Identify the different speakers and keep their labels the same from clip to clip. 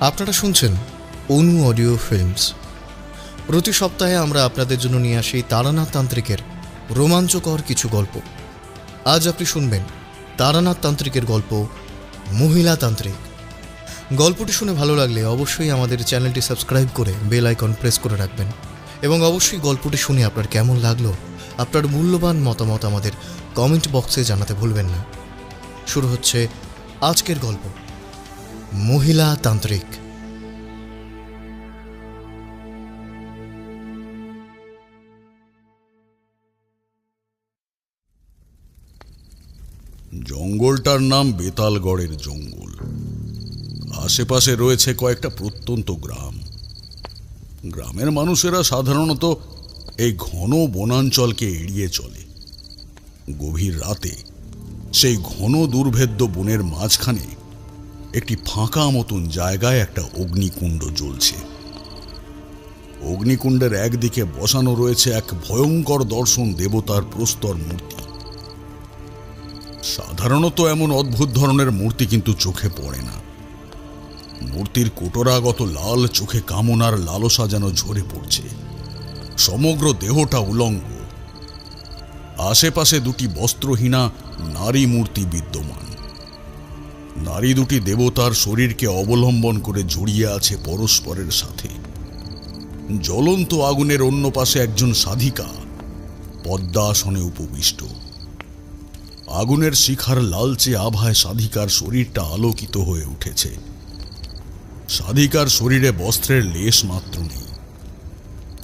Speaker 1: আপনারা শুনছেন অনু audio films. প্রতি সপ্তাহে আমরা আপনাদের জন্য নিয়ে আসি তারানাথ তান্ত্রিকের রোমাঞ্চকর কিছু গল্প। আজ আপনি শুনবেন তারানাথ তান্ত্রিকের গল্প মহিলা তান্ত্রিক। গল্পটি শুনে ভালো লাগলে অবশ্যই আমাদের চ্যানেলটি সাবস্ক্রাইব করে বেল আইকন প্রেস করে রাখবেন এবং অবশ্যই গল্পটি শুনে আপনার কেমন লাগলো আপনার মূল্যবান মতামত আমাদের কমেন্ট বক্সে জানাতে ভুলবেন না। শুরু হচ্ছে আজকের গল্প মহিলা তান্ত্রিক।
Speaker 2: জঙ্গলটার নাম বেতালগড়ের জঙ্গল। আশেপাশে রয়েছে কয়েকটা প্রত্যন্ত গ্রাম। গ্রামের মানুষেরা সাধারণত এই ঘন বনাঞ্চলকে এড়িয়ে চলে। গভীর রাতে সেই ঘন দুর্ভেদ্য বনের মাঝখানে একটি ফাঁকা মতন জায়গায় একটা অগ্নিকুণ্ড জ্বলছে। অগ্নিকুণ্ডের একদিকে বসানো রয়েছে এক ভয়ঙ্কর দর্শন দেবতার প্রস্তর মূর্তি। সাধারণত এমন অদ্ভুত ধরনের মূর্তি কিন্তু চোখে পড়ে না। মূর্তির কোটরাগত লাল চোখে কামনার লালসা যেন ঝরে পড়ছে। সমগ্র দেহটা উলঙ্গ। আশেপাশে দুটি বস্ত্রহীনা নারী মূর্তি বিদ্যমান। নারী দুটি দেবতার শরীরকে অবলম্বন করে জড়িয়ে আছে পরস্পরের সাথে। জ্বলন্ত আগুনের অন্য পাশে একজন সাধিকা পদ্মাসনে উপবিষ্ট। আগুনের শিখার লালচে আভায় সাধিকার শরীরটা আলোকিত হয়ে উঠেছে। সাধিকার শরীরে বস্ত্রের লেশ মাত্র নেই।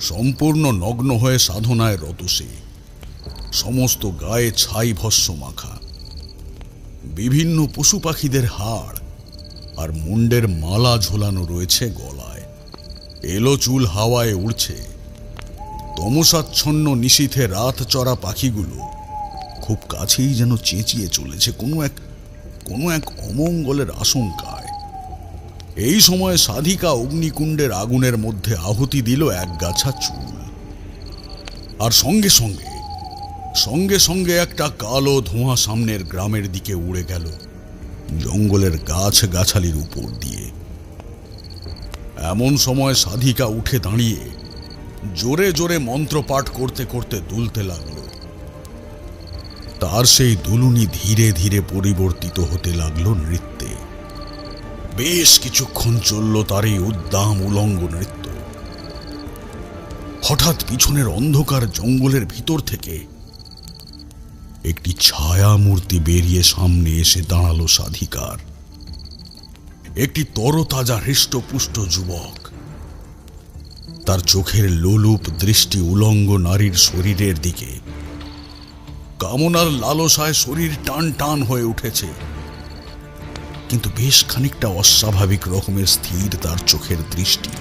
Speaker 2: সম্পূর্ণ নগ্ন হয়ে সাধনায় রত সে। সমস্ত গায়ে ছাই ভস্য মাখা। বিভিন্ন পশু পাখিদের হাড় আর মুন্ডের মালা ঝোলানো রয়েছে গলায়। এলো চুল হাওয়ায় উড়ছে। তমসাচ্ছন্ন নিশীথে রাত চড়া পাখিগুলো খুব কাছেই যেন চেঁচিয়ে চলেছে কোনো এক অমঙ্গলের আশঙ্কায়। এই সময়ে সাধিকা অগ্নিকুণ্ডের আগুনের মধ্যে আহুতি দিল এক গাছা চুল। আর সঙ্গে সঙ্গে একটা কালো ধোঁয়া সামনের গ্রামের দিকে উড়ে গেল, জঙ্গলের গাছ গাছালির উপর দিয়ে। এমন সময় সাধিকা উঠে দাঁড়িয়ে জোরে জোরে মন্ত্রপাঠ করতে করতে দুলতে লাগল। তার সেই দুলুনি ধীরে ধীরে পরিবর্তিত হতে লাগলো নৃত্যে। বেশ কিছুক্ষণ চলল তার এই উদ্দাম উলঙ্গ নৃত্য। হঠাৎ পিছনের অন্ধকার জঙ্গলের ভিতর থেকে একটি ছায়া মূর্তি বেরিয়ে সামনে এসে দাঁড়ালো সাধিকার। একটি তরতাজা হৃষ্টপুষ্ট যুবক। তার চোখের লোলুপ দৃষ্টি উলঙ্গ নারীর শরীরের দিকে। কামনার লালসায় শরীর টান টান হয়ে উঠেছে, কিন্তু বেশ খানিকটা অস্বাভাবিক রকমের স্থির তার চোখের দৃষ্টি।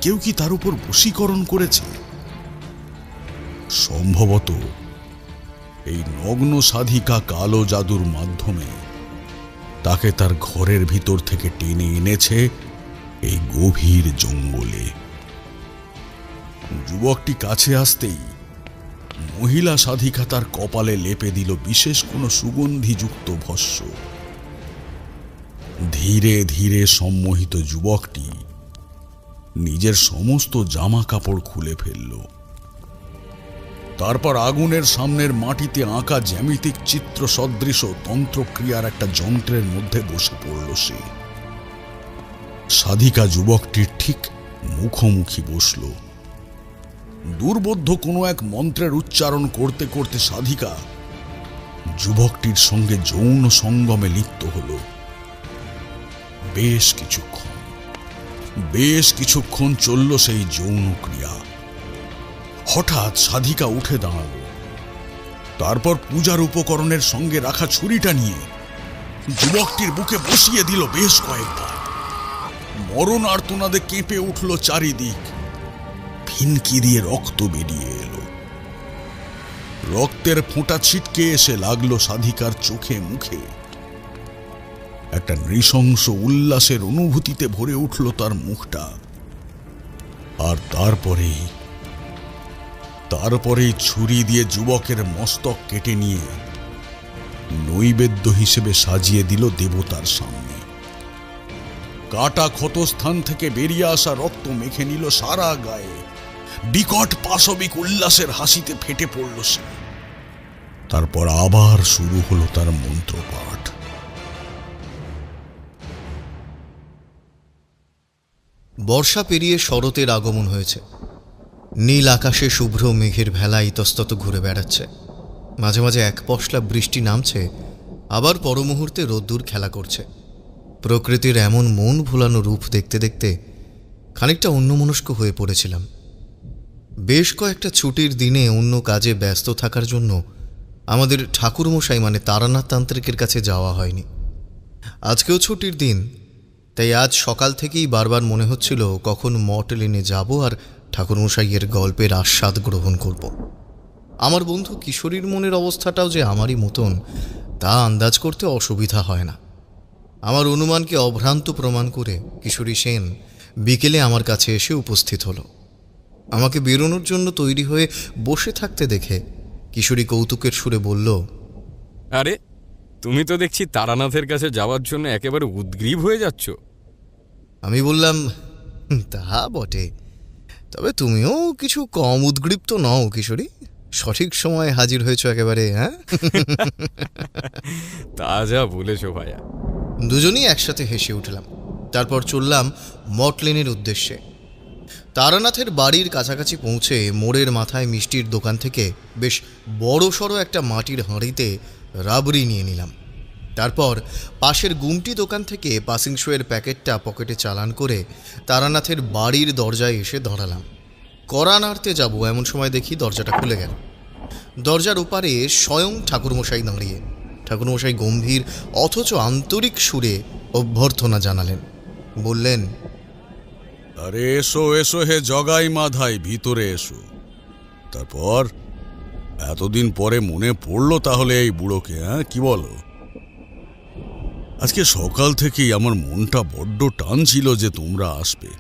Speaker 2: কেউ কি তার উপর বশীকরণ করেছে? সম্ভবত এই নগ্ন সাধিকা কালো জাদুর মাধ্যমে তাকে তার ঘরের ভিতর থেকে টেনে এনেছে এই গভীর জঙ্গলে। যুবকটি কাছে আসতেই মহিলা সাধিকা তার কপালে লেপে দিল বিশেষ কোনো সুগন্ধিযুক্ত ভস্য। ধীরে ধীরে সম্মোহিত যুবকটি নিজের সমস্ত জামা কাপড় খুলে ফেলল। তারপর আগুনের সামনের মাটিতে আঁকা জ্যামিতিক চিত্র সদৃশ তন্ত্রক্রিয়ার একটা যন্ত্রের মধ্যে বসে পড়ল সে। সাধিকা যুবকটির ঠিক মুখোমুখি বসল। দুর্বোধ্য কোনো এক মন্ত্রের উচ্চারণ করতে করতে সাধিকা যুবকটির সঙ্গে যৌন সঙ্গমে লিপ্ত হল। বেশ কিছুক্ষণ চলল সেই যৌন ক্রিয়া। হঠাৎ সাধিকা উঠে দাঁড়াল। তারপর পূজার উপকরণের সঙ্গে রাখা ছুরিটা নিয়ে যুবকটির বুকে বসিয়ে দিল বেশ কয়েকবার। মরণ আর্তনাদে কেঁপে উঠল চারিদিক। ফিনকি দিয়ে রক্ত বেরিয়ে এলো। রক্তের ফোঁটা ছিটকে এসে লাগলো সাধিকার চোখে মুখে। একটা নৃশংস উল্লাসের অনুভূতিতে ভরে উঠল তার মুখটা। আর তারপরেই ছুরি দিয়ে যুবকের মস্তক কেটে নিয়ে নৈবেদ্য হিসেবে সাজিয়ে দিল দেবতার সামনে। কাটা ক্ষতস্থান থেকে বেরিয়ে আসা রক্ত মেখে নিল সারা গায়ে। বিকট পাশবিক উল্লাসের হাসিতে ফেটে পড়ল সে। তারপর আবার শুরু হলো তার মন্ত্রপাঠ।
Speaker 1: বর্ষা পেরিয়ে শরতের আগমন হয়েছে। নীল আকাশে শুভ্র মেঘের ভেলা ইতস্তত ঘুরে বেড়াচ্ছে। মাঝে মাঝে এক পশলা বৃষ্টি নামছে, আবার পরমুহূর্তে রোদ্দুর খেলা করছে। প্রকৃতির এমন মন ভোলানো রূপ দেখতে দেখতে খানিকটা অন্যমনস্ক হয়ে পড়েছিলাম। বেশ কয়েকটা ছুটির দিনে অন্য কাজে ব্যস্ত থাকার জন্য আমাদের ঠাকুরমশাই মানে তারানাথ তান্ত্রিকের কাছে যাওয়া হয়নি। আজকেও ছুটির দিন, তাই আজ সকাল থেকেই বারবার মনে হচ্ছিল কখন মঠ লেনে যাব আর ঠাকুরমশাইয়ের গল্পের আস্বাদ গ্রহণ করব। আমার বন্ধু কিশোরীর মনের অবস্থাটাও যে আমারই মতন তা আন্দাজ করতে অসুবিধা হয় না। আমার অনুমানকে অভ্রান্ত প্রমাণ করে কিশোরী সেন বিকেলে আমার কাছে এসে উপস্থিত হলো। আমাকে বেরোনোর জন্য তৈরি হয়ে বসে থাকতে দেখে কিশোরী কৌতুকের সুরে বলল,
Speaker 3: আরে তুমি তো দেখছি তারানাথের কাছে যাওয়ার জন্য একেবারে উদ্গ্রীব হয়ে যাচ্ছ।
Speaker 1: আমি বললাম, তা বটে, তবে তুমিও কিছু কম উদ্গ্রীপ্ত নও কিশোরী। সঠিক সময়ে হাজির হয়েছ একেবারে। হ্যাঁ,
Speaker 3: তা যা বলেছ ভাইয়া।
Speaker 1: দুজনেই একসাথে হেসে উঠলাম। তারপর চললাম মঠ লেনের উদ্দেশ্যে। তারানাথের বাড়ির কাছাকাছি পৌঁছে মোড়ের মাথায় মিষ্টির দোকান থেকে বেশ বড় সড়ো একটা মাটির হাঁড়িতে রাবড়ি নিয়ে নিলাম। তারপর পাশের গুমটি দোকান থেকে পাসিং শোয়ের প্যাকেটটা পকেটে চালান করে তারানাথের বাড়ির দরজায় এসে দাঁড়ালাম। কড়া নাড়তে যাব এমন সময় দেখি দরজাটা খুলে গেল। দরজার ওপারে স্বয়ং ঠাকুরমশাই দাঁড়িয়ে। ঠাকুরমশাই গম্ভীর অথচ আন্তরিক সুরে অভ্যর্থনা জানালেন। বললেন,
Speaker 2: আরে এসো এসো হে জগাই মাধাই, ভিতরে এসো। তারপর এতদিন পরে মনে পড়লো তাহলে এই বুড়োকে, হ্যাঁ কি বলো? আজকে সকাল থেকেই আমার মনটা বড্ড টান ছিল যে তোমরা আসবে।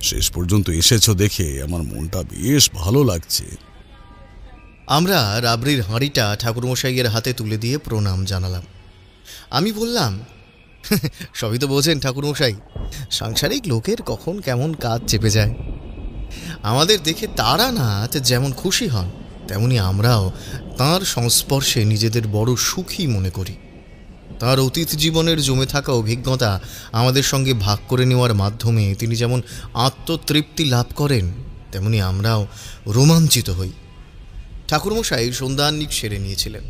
Speaker 2: শেষ পর্যন্ত এসেছো দেখে আমার মনটা বেশ ভালো লাগছে।
Speaker 1: আমরা রাবড়ির হাঁড়িটা ঠাকুরমশাইয়ের হাতে তুলে দিয়ে প্রণাম জানালাম। আমি বললাম, সবই তো বোঝেন ঠাকুরমশাই, সাংসারিক লোকের কখন কেমন কাজ চেপে যায়। আমাদের দেখে তারানাথ যেমন খুশি হন, তেমনি আমরাও তাঁর সংস্পর্শে নিজেদের বড় সুখী মনে করি। তাঁর অতীত জীবনের জমে থাকা অভিজ্ঞতা আমাদের সঙ্গে ভাগ করে নেওয়ার মাধ্যমে তিনি যেমন আত্মতৃপ্তি লাভ করেন, তেমনি আমরাও রোমাঞ্চিত হই। ঠাকুরমশাই সন্ধ্যান্নিক সেরে নিয়েছিলেন।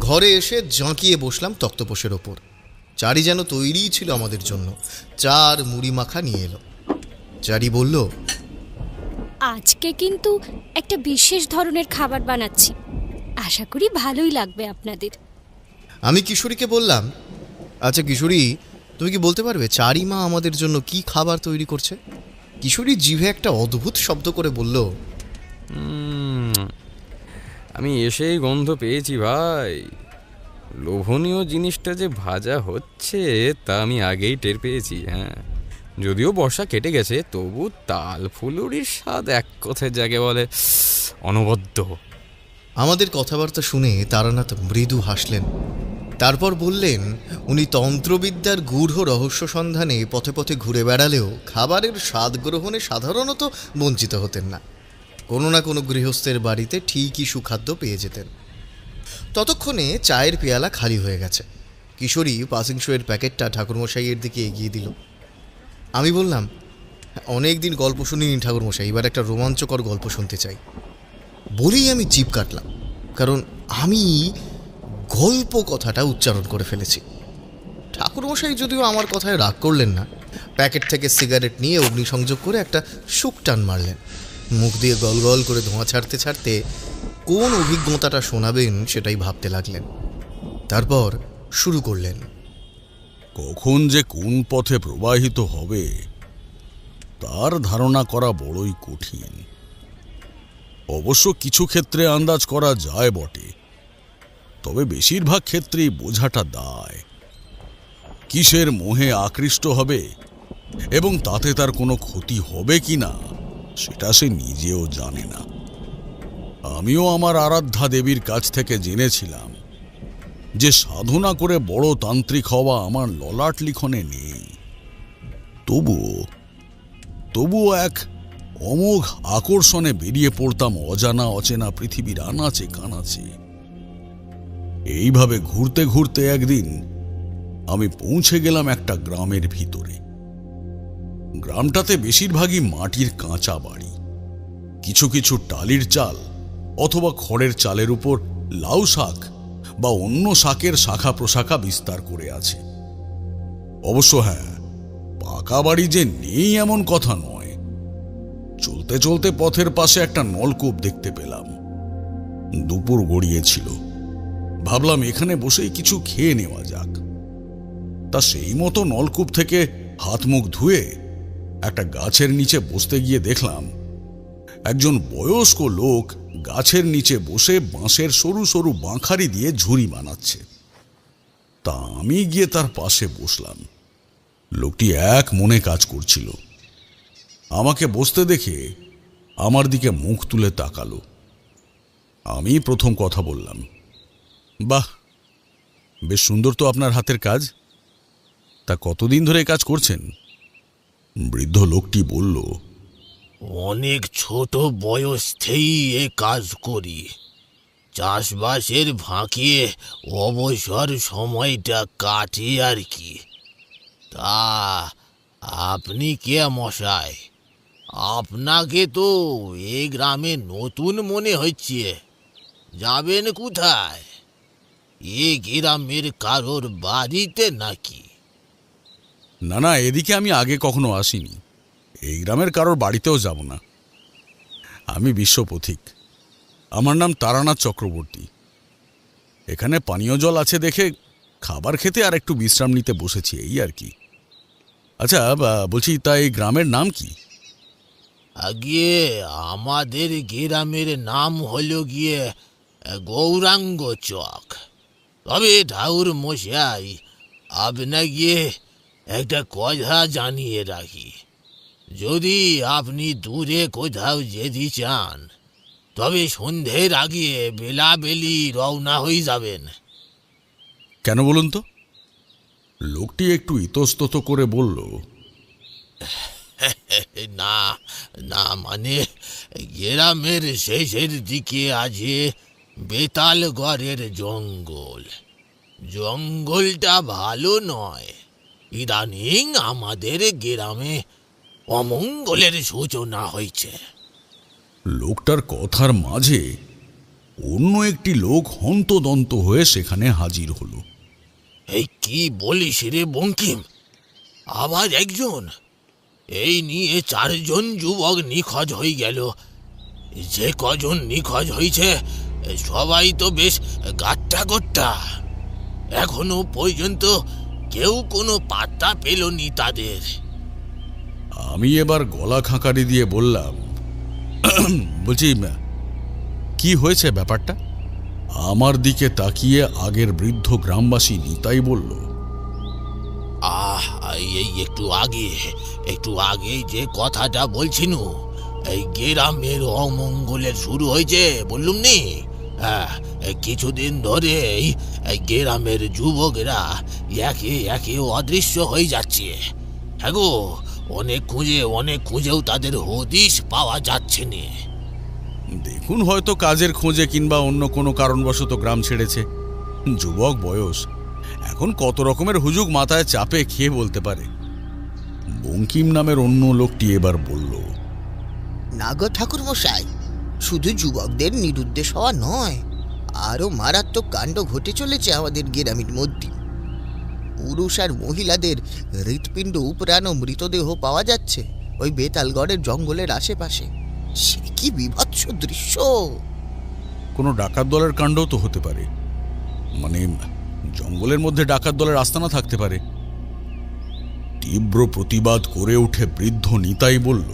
Speaker 1: ঘরে এসে জাঁকিয়ে বসলাম তক্তপোষের ওপর। চারি যেন তৈরিই ছিল আমাদের জন্য। চার মুড়ি মাখা নিয়ে এলো। চারি বলল,
Speaker 4: আজকে কিন্তু একটা বিশেষ ধরনের খাবার বানাচ্ছি, আশা করি ভালোই লাগবে আপনাদের।
Speaker 1: আমি কিশোরীকে বললাম, আচ্ছা কিশোরী, তুমি কি বলতে পারবে চারিমা আমাদের জন্য কি খাবার তৈরি করছে? কিশোরী জিভে একটা অদ্ভুত শব্দ করে বলল,
Speaker 3: আমি এসেই গন্ধ পেয়েছি ভাই। লোভনীয় জিনিসটা যে ভাজা হচ্ছে তা আমি আগেই টের পেয়েছি। হ্যাঁ, যদিও বর্ষা কেটে গেছে, তবু তাল ফুলুরির স্বাদ এক কথায় যাকে বলে অনবদ্য।
Speaker 1: আমাদের কথাবার্তা শুনে তারানাথ মৃদু হাসলেন। তারপর বললেন, উনি তন্ত্রবিদ্যার গূঢ় রহস্য সন্ধানে পথে পথে ঘুরে বেড়ালেও খাবারের স্বাদ গ্রহণে সাধারণত বঞ্চিত হতেন না। কোনো না কোনো গৃহস্থের বাড়িতে ঠিকই সুখাদ্য পেয়ে যেতেন। ততক্ষণে চায়ের পেয়ালা খালি হয়ে গেছে। কিশোরী পাসিং শোয়ের প্যাকেটটা ঠাকুরমশাইয়ের দিকে এগিয়ে দিল। আমি বললাম, অনেক দিন গল্প শুনিনি ঠাকুরমশাই, এবার একটা রোমাঞ্চকর গল্প শুনতে চাই। বলেই আমি জিভ কাটলাম, কারণ আমি গল্প কথাটা উচ্চারণ করে ফেলেছি। ঠাকুরমশাই যদিও আমার কথায় রাগ করলেন না, প্যাকেট থেকে সিগারেট নিয়ে অগ্নিসংযোগ করে একটা শুক টান মারলেন। মুখ দিয়ে গল গল করে ধোঁয়া ছাড়তে ছাড়তে কোন অভিজ্ঞতাটা শোনাবেন সেটাই ভাবতে লাগলেন। তারপর শুরু করলেন,
Speaker 2: কখন যে কোন পথে প্রবাহিত হবে তার ধারণা করা বড়ই কঠিন। অবশ্য কিছু ক্ষেত্রে আন্দাজ করা যায় বটে, তবে বেশিরভাগ ক্ষেত্রেই বোঝাটা দায়। কিসের মোহে আকৃষ্ট হবে এবং তাতে তার কোনো ক্ষতি হবে কিনা সেটা সে নিজেও জানে না। আমিও আমার আরাধ্যা দেবীর কাছ থেকে জেনেছিলাম যে সাধনা করে বড় তান্ত্রিক হওয়া আমার ললাট লিখনে নেই। তবুও এক অমোঘ আকর্ষণে বেরিয়ে পড়তাম অজানা অচেনা পৃথিবীর আনাচে কানাচে। এইভাবে ঘুরতে ঘুরতে একদিন আমি পৌঁছে গেলাম একটা গ্রামের ভিতরে। গ্রামটাতে বেশিরভাগই মাটির কাঁচা বাড়ি, কিছু কিছু টালির চাল অথবা খড়ের চালের উপর লাউ শাক বা অন্য শাকের শাখা প্রশাখা বিস্তার করে আছে। অবশ্য হ্যাঁ, পাকা বাড়ি যে নেই এমন কথা নয়। চলতে চলতে পথের পাশে একটা নলকূপ দেখতে পেলাম। দুপুর গড়িয়েছিল, ভাবলাম এখানে বসেই কিছু খেয়ে নেওয়া যাক। তা সেই মতো নলকূপ থেকে হাত মুখ ধুয়ে একটা গাছের নিচে বসতে গিয়ে দেখলাম একজন বয়স্ক লোক গাছের নিচে বসে বাঁশের সরু সরু বাঁখারি দিয়ে ঝুড়ি বানাচ্ছে। তা আমি গিয়ে তার পাশে বসলাম। লোকটি এক মনে কাজ করছিল। আমাকে বসতে দেখে আমার দিকে মুখ তুলে তাকালো। আমি প্রথম কথা বললাম, বাহ, বেশ সুন্দর তো আপনার হাতের কাজ। তা কতদিন ধরে কাজ করছেন? বৃদ্ধ লোকটি বলল,
Speaker 5: অনেক ছোট বয়স থেকেই এ কাজ করি। চাষবাসের ফাঁকে অবসর সময়টা কাটে আর কি। তা আপনি কে মশাই? আপনাকে তো এই গ্রামে নতুন মনে হচ্ছে। যাবেন কোথায়? এ গ্রামের কারোর বাড়িতে নাকি?
Speaker 2: না না, এদিকে আমি আগে কখনো আসিনি। এই গ্রামের কারোর বাড়িতেও যাব না। আমি বিশ্বপথিক। আমার নাম তারানাথ চক্রবর্তী। এখানে পানীয় জল আছে দেখে খাবার খেতে আর একটু বিশ্রাম নিতে বসেছি, এই আর কি। আচ্ছা, বলছি, তা এই গ্রামের নাম কি?
Speaker 5: আগে আমাদের গ্রামের নাম হলো গিয়ে গৌরাঙ্গ চক। তবে ঠাকুর মশাই, আপনাকে একটা কথা জানিয়ে রাখি। যদি আপনি দূরে কোথাও যেতে চান, তবে সন্ধ্যের আগে বেলাবেলি রওনা হয়ে যাবেন।
Speaker 2: কেন বলুন তো? লোকটি একটু ইতস্তত করে বলল,
Speaker 5: না না, মানে গ্রামের শেষের দিকে আছে বেতালগড়ের জঙ্গল। জঙ্গলটা ভালো নয়। ইদানিং আমাদের গ্রামে অমঙ্গলের সূচনা হয়েছে।
Speaker 2: লোকটার কথার মাঝে অন্য একটি লোক হন্তদন্ত হয়ে সেখানে হাজির হলো।
Speaker 5: এই কি বলিস রে বঙ্কিম? আবার একজন? এই নিয়ে 4 জন যুবক নিখোঁজ হয়ে গেল। যে কজন নিখোঁজ হয়েছে সবাই তো বেশ গাট্টা গোট্টা। এখনো পর্যন্ত কেউ কোনো পাত্তা পেলনি তাদের।
Speaker 2: আমি এবার গলা খাঁকারি দিয়ে বললাম, বলছি, কি হয়েছে ব্যাপারটা? আমার দিকে তাকিয়ে আগের বৃদ্ধ গ্রামবাসী নিতাই বলল,
Speaker 5: এই একটু আগে যে কথাটা বলছিনু, এই গ্রামের অমঙ্গলের শুরু হয়েছে বললুম নি। হ্যাঁ, কিছুদিন ধরেই এই গ্রামের যুবকেরা একে একে অদৃশ্য হয়ে যাচ্ছে। হ্যাঁ গো, অনেক খুঁজেও তাদের হদিশ পাওয়া যাচ্ছে না।
Speaker 2: দেখুন, হয়তো কাজের খোঁজে কিংবা অন্য কোনো কারণবশত গ্রাম ছেড়েছে। যুবক বয়স, এখন কত রকমের হুজুগ মাথায় চাপে খেয়ে বলতে পারে। বঙ্কিম নামের অন্য লোকটি এবার বলল,
Speaker 6: না গো ঠাকুর মশাই, শুধু যুবকদের নিরুদ্দেশ হওয়া নয়, আরো মারাত্মক কাণ্ড ঘটে চলেছে আমাদের গ্রামের মধ্যে। পুরুষ আর মহিলাদের হৃৎপিণ্ড উপরানো মৃতদেহ পাওয়া যাচ্ছে ওই বেতালগড়ের জঙ্গলের আশেপাশে। সে কি বিভৎস দৃশ্য!
Speaker 2: কোনো ডাকাত দলের কাণ্ডও তো হতে পারে। মানে জঙ্গলের মধ্যে ডাকাত দলের আস্তানা থাকতে পারে। তীব্র প্রতিবাদ করে উঠে বৃদ্ধ নিতাই বলল,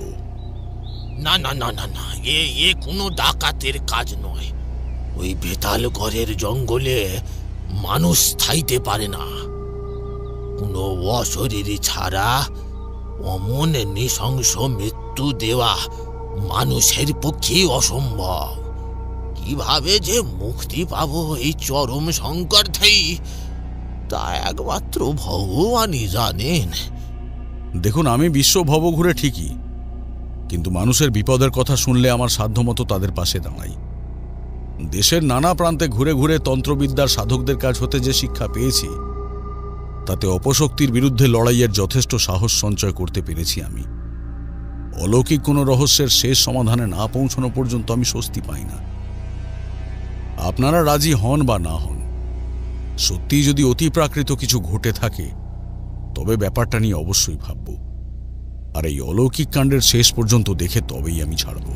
Speaker 5: না না না না না, এ কোনো ডাকাতের কাজ নয়। ওই বেতালগড়ের জঙ্গলে মানুষ থাইতে পারে না। কোনো অশরীরী ছাড়া অমন নৃশংস মৃত্যু দেওয়া মানুষের পক্ষে অসম্ভব। কিভাবে যে মুক্তি পাবো এই চরম সংকট থেকে, তা একমাত্র ভগবানই জানেন।
Speaker 2: দেখুন, আমি বিশ্ব ভবঘুরে ঠিকই, কিন্তু মানুষের বিপদের কথা শুনলে আমার সাধ্যমতো তাদের পাশে দাঁড়াই। দেশের নানা প্রান্তে ঘুরে ঘুরে তন্ত্রবিদ্যার সাধকদের কাছ হতে যে শিক্ষা পেয়েছি, তাতে অপশক্তির বিরুদ্ধে লড়াইয়ের যথেষ্ট সাহস সঞ্চয় করতে পেরেছি আমি। অলৌকিক কোনো রহস্যের শেষ সমাধানে না পৌঁছানো পর্যন্ত আমি স্বস্তি পাই না। আপনারা রাজি হন বা না হন, সত্যি যদি অতি প্রাকৃত কিছু ঘটে থাকে, তবে ব্যাপারটা নিয়ে অবশ্যই ভাবব। আর এই অলৌকিক কাণ্ডের শেষ পর্যন্ত দেখে তবেই আমি ছাড়ব।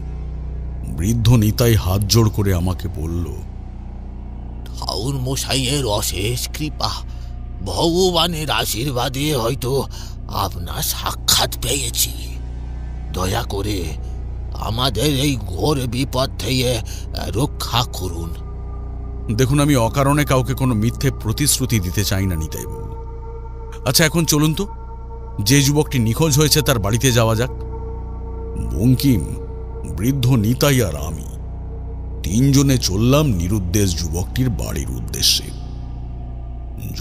Speaker 2: বৃদ্ধ নিতাই হাত জোড় করে আমাকে বলল,
Speaker 5: ঠাকুর মশাইয়ের অশেষ কৃপা, ভগবানের আশীর্বাদে হয়তো আপনার সাক্ষাৎ পেয়েছি। দয়া করে আমাদের এই ঘোর বিপদ থেকে রক্ষা করুন।
Speaker 2: দেখুন, আমি অকারণে কাউকে কোনো মিথ্যে প্রতিশ্রুতি দিতে চাই না নিতাইবাবু। আচ্ছা, এখন চলুন তো, যে যুবকটি নিখোঁজ হয়েছে তার বাড়িতে যাওয়া যাক। বঙ্কিম, বৃদ্ধ নিতাই আর আমি তিনজনে চললাম নিরুদ্দেশ যুবকটির বাড়ির উদ্দেশ্যে।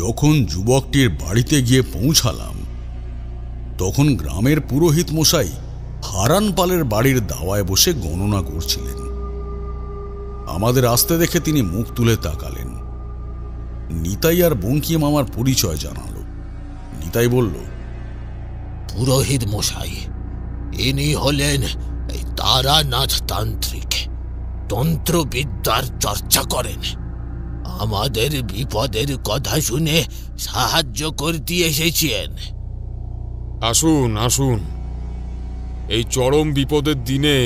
Speaker 2: যখন যুবকটির বাড়িতে গিয়ে পৌঁছালাম, তখন গ্রামের পুরোহিত মশাই হারান পালের বাড়ির দাওয়ায় বসে গণনা করছিলেন। আমাদের আসতে দেখে তিনি মুখ তুলে তাকালেন। নিতাই আর বঙ্কিম আমার পরিচয় জানালো। নিতাই বলল,
Speaker 5: পুরোহিত মশাই, ইনি হলেন এই তারানাথ তান্ত্রিক, তন্ত্রবিদ্যার চর্চা করেন। আমাদের বিপদের কথা শুনে সাহায্য করতে এসেছেন।
Speaker 3: আসুন আসুন, এই চরম বিপদের দিনে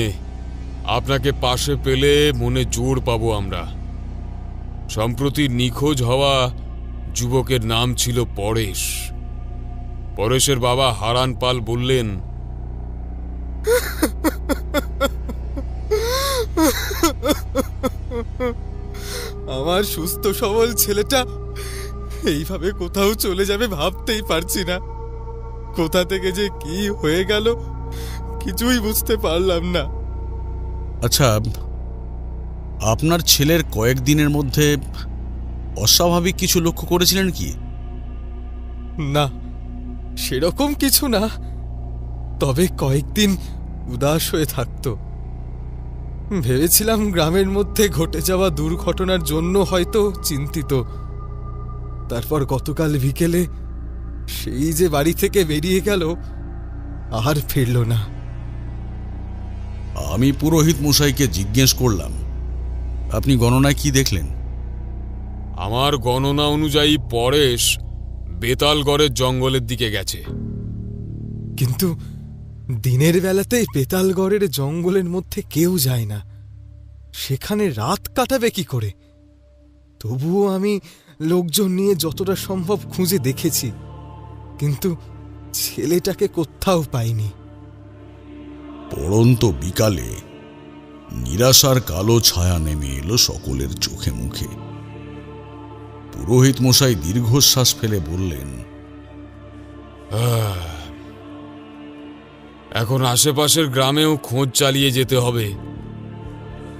Speaker 3: আপনাকে পাশে পেলে মনে জোর পাবো আমরা। সম্প্রতি নিখোঁজ হওয়া যুবকের নাম ছিল পরেশ। পরেশের বাবা হারান পাল বললেন,
Speaker 7: আমার সুস্থ সবল ছেলেটা এইভাবে কোথাও চলে যাবে ভাবতেই পারছি না। কোথা থেকে যে কি হয়ে গেল কিছুই বুঝতে পারলাম না।
Speaker 2: আচ্ছা, আপনার ছেলের কয়েকদিনের মধ্যে অস্বাভাবিক কিছু লক্ষ্য করেছিলেন কি?
Speaker 7: না, সেরকম কিছু না, তবে কয়েকদিন উদাস হয়ে থাকতো। ভেবেছিলাম গ্রামের মধ্যে ঘটে যাওয়া দুর্ঘটনার জন্য হয়তো চিন্তিত। তারপর গতকাল বিকেলে সেই যে বাড়ি থেকে বেরিয়ে গেল, আর ফিরল না।
Speaker 2: আমি পুরোহিত মশাইকে জিজ্ঞেস করলাম, আপনি গণনায় কি দেখলেন?
Speaker 3: আমার গণনা অনুযায়ী পরেশ বেতালগড়ের জঙ্গলের দিকে গেছে।
Speaker 7: কিন্তু দিনের বেলাতেই পেতালগড়ের জঙ্গলের মধ্যে কেউ যায় না, সেখানে রাত কাটাবে কি করে? তবুও আমি লোকজন নিয়ে যতটা সম্ভব খুঁজে দেখেছি, কিন্তু ছেলেটাকে কোথাও পাইনি।
Speaker 2: পড়ন্ত বিকালে নিরাশার কালো ছায়া নেমে এলো সকলের চোখে মুখে। পুরোহিত মশাই দীর্ঘশ্বাস ফেলে বললেন,
Speaker 3: এখন আশেপাশের গ্রামেও খোঁজ চালিয়ে যেতে হবে।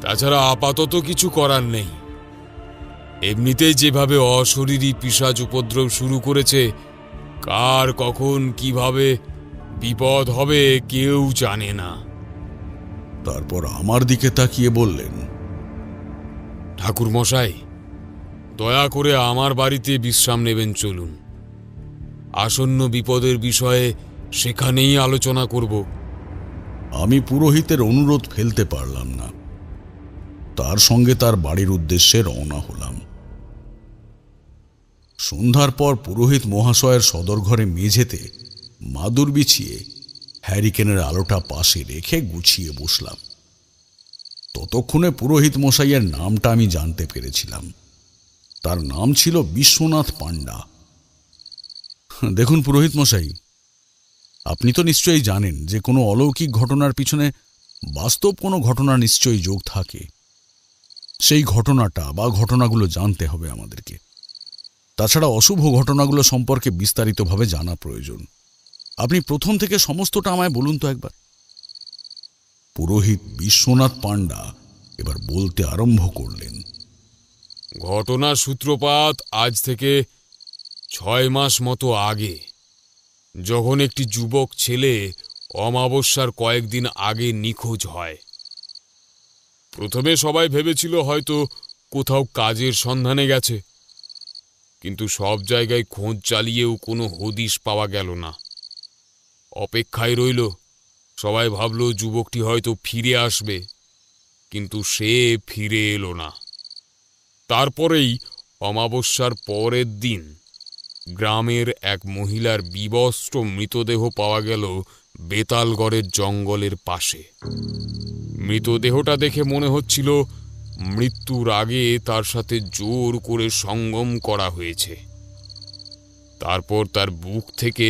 Speaker 3: তাছাড়া আপাতত কিছু করার নেই। এমনিতেই যেভাবে অশরীরী পিশাচ উপদ্রব শুরু করেছে, কার কখন কিভাবে বিপদ হবে কেউ জানে না।
Speaker 2: তারপর আমার দিকে তাকিয়ে বললেন,
Speaker 3: ঠাকুর মশাই, দয়া করে আমার বাড়িতে বিশ্রাম নেবেন, চলুন। আসন্ন বিপদের বিষয়ে সেখানেই আলোচনা করব।
Speaker 2: আমি পুরোহিতের অনুরোধ ফেলতে পারলাম না। তার সঙ্গে তার বাড়ির উদ্দেশ্যে রওনা হলাম। সন্ধ্যার পর পুরোহিত মহাশয়ের সদর ঘরে মেঝেতে মাদুর বিছিয়ে হ্যারিকেনের আলোটা পাশে রেখে গুছিয়ে বসলাম। ততক্ষণে পুরোহিত মশাইয়ের নামটা আমি জানতে পেরেছিলাম। তার নাম ছিল বিশ্বনাথ পাণ্ডা। দেখুন পুরোহিত মশাই, আপনি তো নিশ্চয়ই জানেন যে কোনো অলৌকিক ঘটনার পিছনে বাস্তব কোনো ঘটনা নিশ্চয়ই যোগ থাকে। সেই ঘটনাটা বা ঘটনাগুলো জানতে হবে আমাদেরকে। তাছাড়া অশুভ ঘটনাগুলো সম্পর্কে বিস্তারিতভাবে জানা প্রয়োজন। আপনি প্রথম থেকে সমস্তটা আমায় বলুন তো একবার। পুরোহিত বিশ্বনাথ পাণ্ডা এবার বলতে আরম্ভ করলেন।
Speaker 3: ঘটনার সূত্রপাত আজ থেকে 6 মাস মতো আগে।
Speaker 8: যখন একটি যুবক ছেলে অমাবস্যার কয়েকদিন আগে নিখোঁজ হয়। প্রথমে সবাই ভেবেছিল হয়তো কোথাও কাজের সন্ধানে গেছে, কিন্তু সব জায়গায় খোঁজ চালিয়েও কোনো হদিশ পাওয়া গেল না। অপেক্ষায় রইল, সবাই ভাবল যুবকটি হয়তো ফিরে আসবে, কিন্তু সে ফিরে এলো না। তারপরেই অমাবস্যার পরের দিন গ্রামের এক মহিলার বিবস্ত্র মৃতদেহ পাওয়া গেল বেতালগড়ের জঙ্গলের পাশে। মৃতদেহটা দেখে মনে হচ্ছিল মৃত্যুর আগে তার সাথে জোর করে সঙ্গম করা হয়েছে। তারপর তার বুক থেকে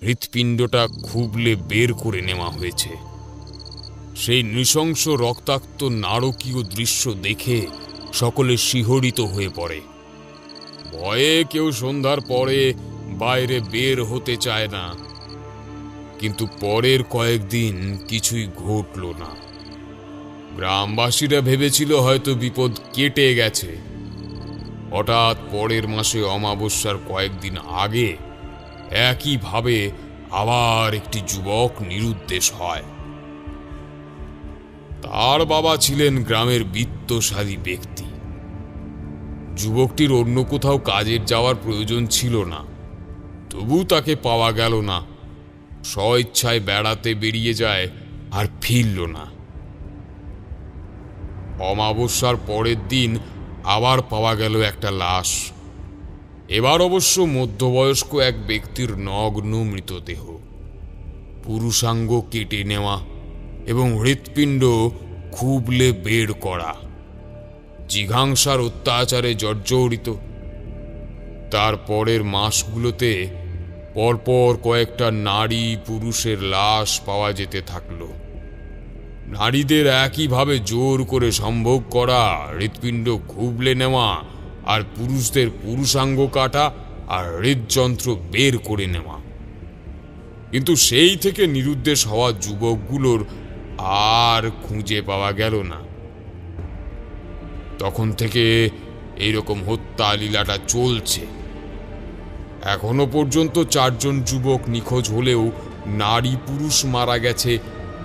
Speaker 8: হৃৎপিণ্ডটা খুবলে বের করে নেওয়া হয়েছে। সেই নৃশংস রক্তাক্ত নারকীয় দৃশ্য দেখে সকলে শিহরিত হয়ে পড়ে। ভয়ে কেউ সন্ধ্যার পরে বাইরে বের হতে চায় না। কিন্তু পরের কয়েকদিন কিছুই ঘটল না। গ্রামবাসীরা ভেবেছিল হয়তো বিপদ কেটে গেছে। হঠাৎ পরের মাসে অমাবস্যার কয়েকদিন আগে একইভাবে আবার একটি যুবক নিরুদ্দেশ হয়। তার বাবা ছিলেন গ্রামের বিত্তশালী ব্যক্তি। যুবকটির অন্য কোথাও কাজের যাওয়ার প্রয়োজন ছিল না, তবু তাকে পাওয়া গেল না। স্বইচ্ছায় বেড়াতে বেরিয়ে যায় আর ফিরল না। অমাবস্যার পরের দিন আবার পাওয়া গেল একটা লাশ। এবার অবশ্য মধ্যবয়স্ক এক ব্যক্তির নগ্ন মৃতদেহ, পুরুষাঙ্গ কেটে নেওয়া এবং হৃৎপিণ্ড খুবলে বের করা, জিঘাংসার অত্যাচারে জর্জরিত। তার পরের মাসগুলোতে পরপর কয়েকটা নারী পুরুষের লাশ পাওয়া যেতে থাকল। নারীদের একইভাবে জোর করে সম্ভোগ করা, হৃৎপিণ্ড খুবলে নেওয়া, আর পুরুষদের পুরুষাঙ্গ কাটা আর হৃদযন্ত্র বের করে নেওয়া। কিন্তু সেই থেকে নিরুদ্দেশ হওয়া যুবকগুলোর আর খুঁজে পাওয়া গেল না। তখন থেকে এইরকম হত্যা লীলাটা চলছে। এখনো পর্যন্ত 4 জন যুবক নিখোঁজ হলেও নারী পুরুষ মারা গেছে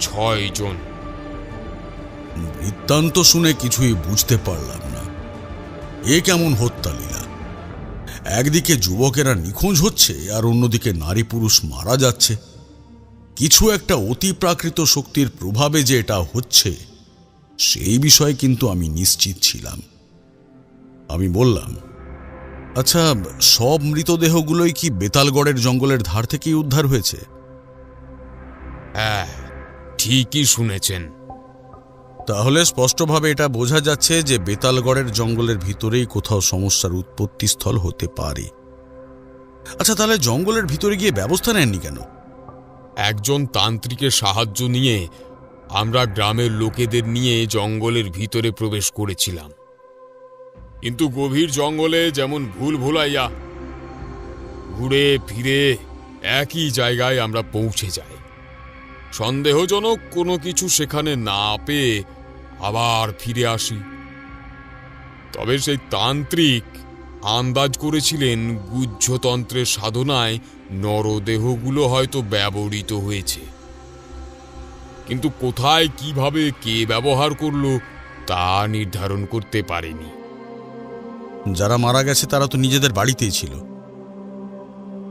Speaker 8: 6 জন।
Speaker 2: বৃত্তান্ত শুনে কিছুই বুঝতে পারলাম না, এ কেমন হত্যা লীলা? একদিকে যুবকেরা নিখোঁজ হচ্ছে আর অন্যদিকে নারী পুরুষ মারা যাচ্ছে। কিছু একটা অতি প্রাকৃত শক্তির প্রভাবে যে এটা হচ্ছে সেই বিষয়ে কিন্তু আমি নিশ্চিত ছিলাম। আমি বললাম, আচ্ছা, সব মৃতদেহগুলোই কি বেতালগড়ের জঙ্গলের ধার থেকেই উদ্ধার হয়েছে?
Speaker 8: হ্যাঁ, ঠিকই শুনেছেন।
Speaker 2: তাহলে স্পষ্টভাবে এটা বোঝা যাচ্ছে যে বেতালগড়ের জঙ্গলের ভিতরেই কোথাও সমস্যার উৎপত্তিস্থল হতে পারে। আচ্ছা, তাহলে জঙ্গলের ভিতরে গিয়ে ব্যবস্থা নেননি কেন?
Speaker 8: একজন তান্ত্রিকের সাহায্য নিয়ে আমরা গ্রামের লোকেদের নিয়ে জঙ্গলের ভিতরে প্রবেশ করেছিলাম। কিন্তু গভীর জঙ্গলে যেমন ভুল ভুলাইয়া, ঘুরে ফিরে একই জায়গায় আমরা পৌঁছে যাই। সন্দেহজনক কোনো কিছু সেখানে না পেয়ে আবার ফিরে আসি। তবে সেই তান্ত্রিক আন্দাজ করেছিলেন গুহ্যতন্ত্রের সাধনায় নরদেহগুলো হয়তো ব্যবহৃত হয়েছে, কিন্তু কোথায় কিভাবে কে ব্যবহার করলো তা নির্ধারণ করতে পারেনি।
Speaker 2: যারা মারা গেছে তারা তো নিজেদের বাড়িতেই ছিল,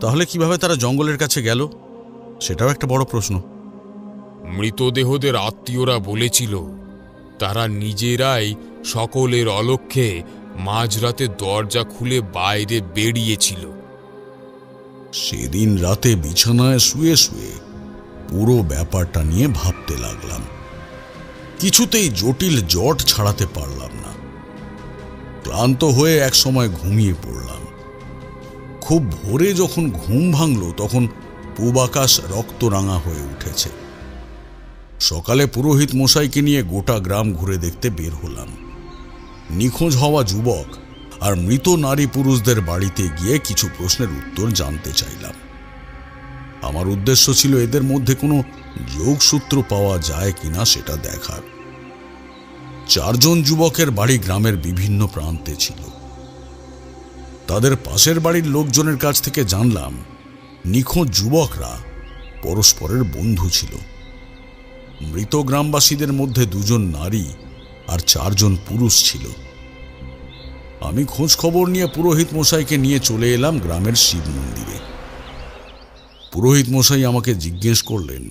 Speaker 2: তাহলে কিভাবে তারা জঙ্গলের কাছে গেল সেটাও একটা বড় প্রশ্ন।
Speaker 8: মৃতদেহদের আত্মীয়রা বলেছিল তারা নিজেরাই সকলের অলক্ষ্যে মাঝরাতে দরজা খুলে বাইরে বেরিয়েছিল।
Speaker 2: সেদিন রাতে বিছানায় শুয়ে শুয়ে পুরো ব্যাপারটা নিয়ে ভাবতে লাগলাম। কিছুতেই জটিল জট ছাড়াতে পারলাম না। ক্লান্ত হয়ে একসময় ঘুমিয়ে পড়লাম। খুব ভোরে যখন ঘুম ভাঙল তখন পূব আকাশ রক্তরাঙা হয়ে উঠেছে। সকালে পুরোহিত মশাইকে নিয়ে গোটা গ্রাম ঘুরে দেখতে বের হলাম। নিখোঁজ হওয়া যুবক আর মৃত নারী পুরুষদের বাড়িতে গিয়ে কিছু প্রশ্নের উত্তর জানতে চাইলাম। আমার উদ্দেশ্য ছিল এদের মধ্যে কোনো যোগসূত্র পাওয়া যায় কিনা সেটা দেখার। 4 জন যুবকের বাড়ি গ্রামের বিভিন্ন প্রান্তে ছিল। তাদের পাশের বাড়ির লোকজনের কাছ থেকে জানলাম নিখোঁজ যুবকরা পরস্পরের বন্ধু ছিল। মৃত গ্রামবাসীদের মধ্যে 2 জন নারী আর 4 জন পুরুষ ছিল। আমি খোঁজ খবর নিয়ে পুরোহিত মশাইকে নিয়ে চলে এলাম গ্রামের শিব মন্দিরে। পুরোহিত মশাই আমাকে জিজ্ঞেস করলেন,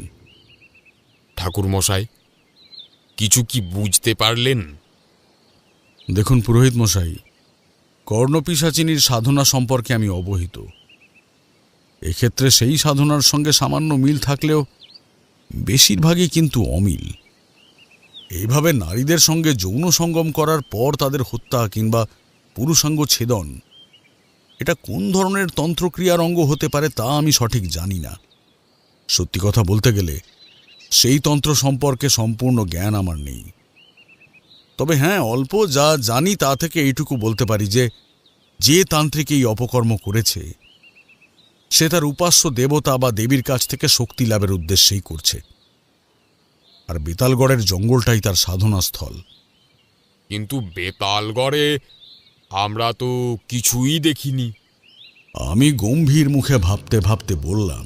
Speaker 8: ঠাকুর মশাই, কিছু কি বুঝতে পারলেন?
Speaker 2: দেখুন পুরোহিত মশাই, কর্ণপিশাচিনীর সাধনা সম্পর্কে আমি অবহিত। এক্ষেত্রে সেই সাধনার সঙ্গে সামান্য মিল থাকলেও বেশিরভাগই কিন্তু অমিল। এইভাবে নারীদের সঙ্গে যৌন সঙ্গম করার পর তাদের হত্যা কিংবা পুরুষাঙ্গ ছেদন, এটা কোন ধরনের তন্ত্রক্রিয়ার অঙ্গ হতে পারে তা আমি সঠিক জানি না। সত্যি কথা বলতে গেলে সেই তন্ত্র সম্পর্কে সম্পূর্ণ জ্ঞান আমার নেই। তবে হ্যাঁ, অল্প যা জানি তা থেকে এইটুকু বলতে পারি যে তান্ত্রিক এই অপকর্ম করেছে সে তার উপাস্য দেবতা বা দেবীর কাছ থেকে শক্তি লাভের উদ্দেশ্যেই করছে, আর বেতালগড়ের জঙ্গলটাই তার সাধনাস্থল।
Speaker 8: কিন্তু বেতালগড়ে আমরা তো কিছুই দেখিনি।
Speaker 2: আমি গম্ভীর মুখে ভাবতে ভাবতে বললাম,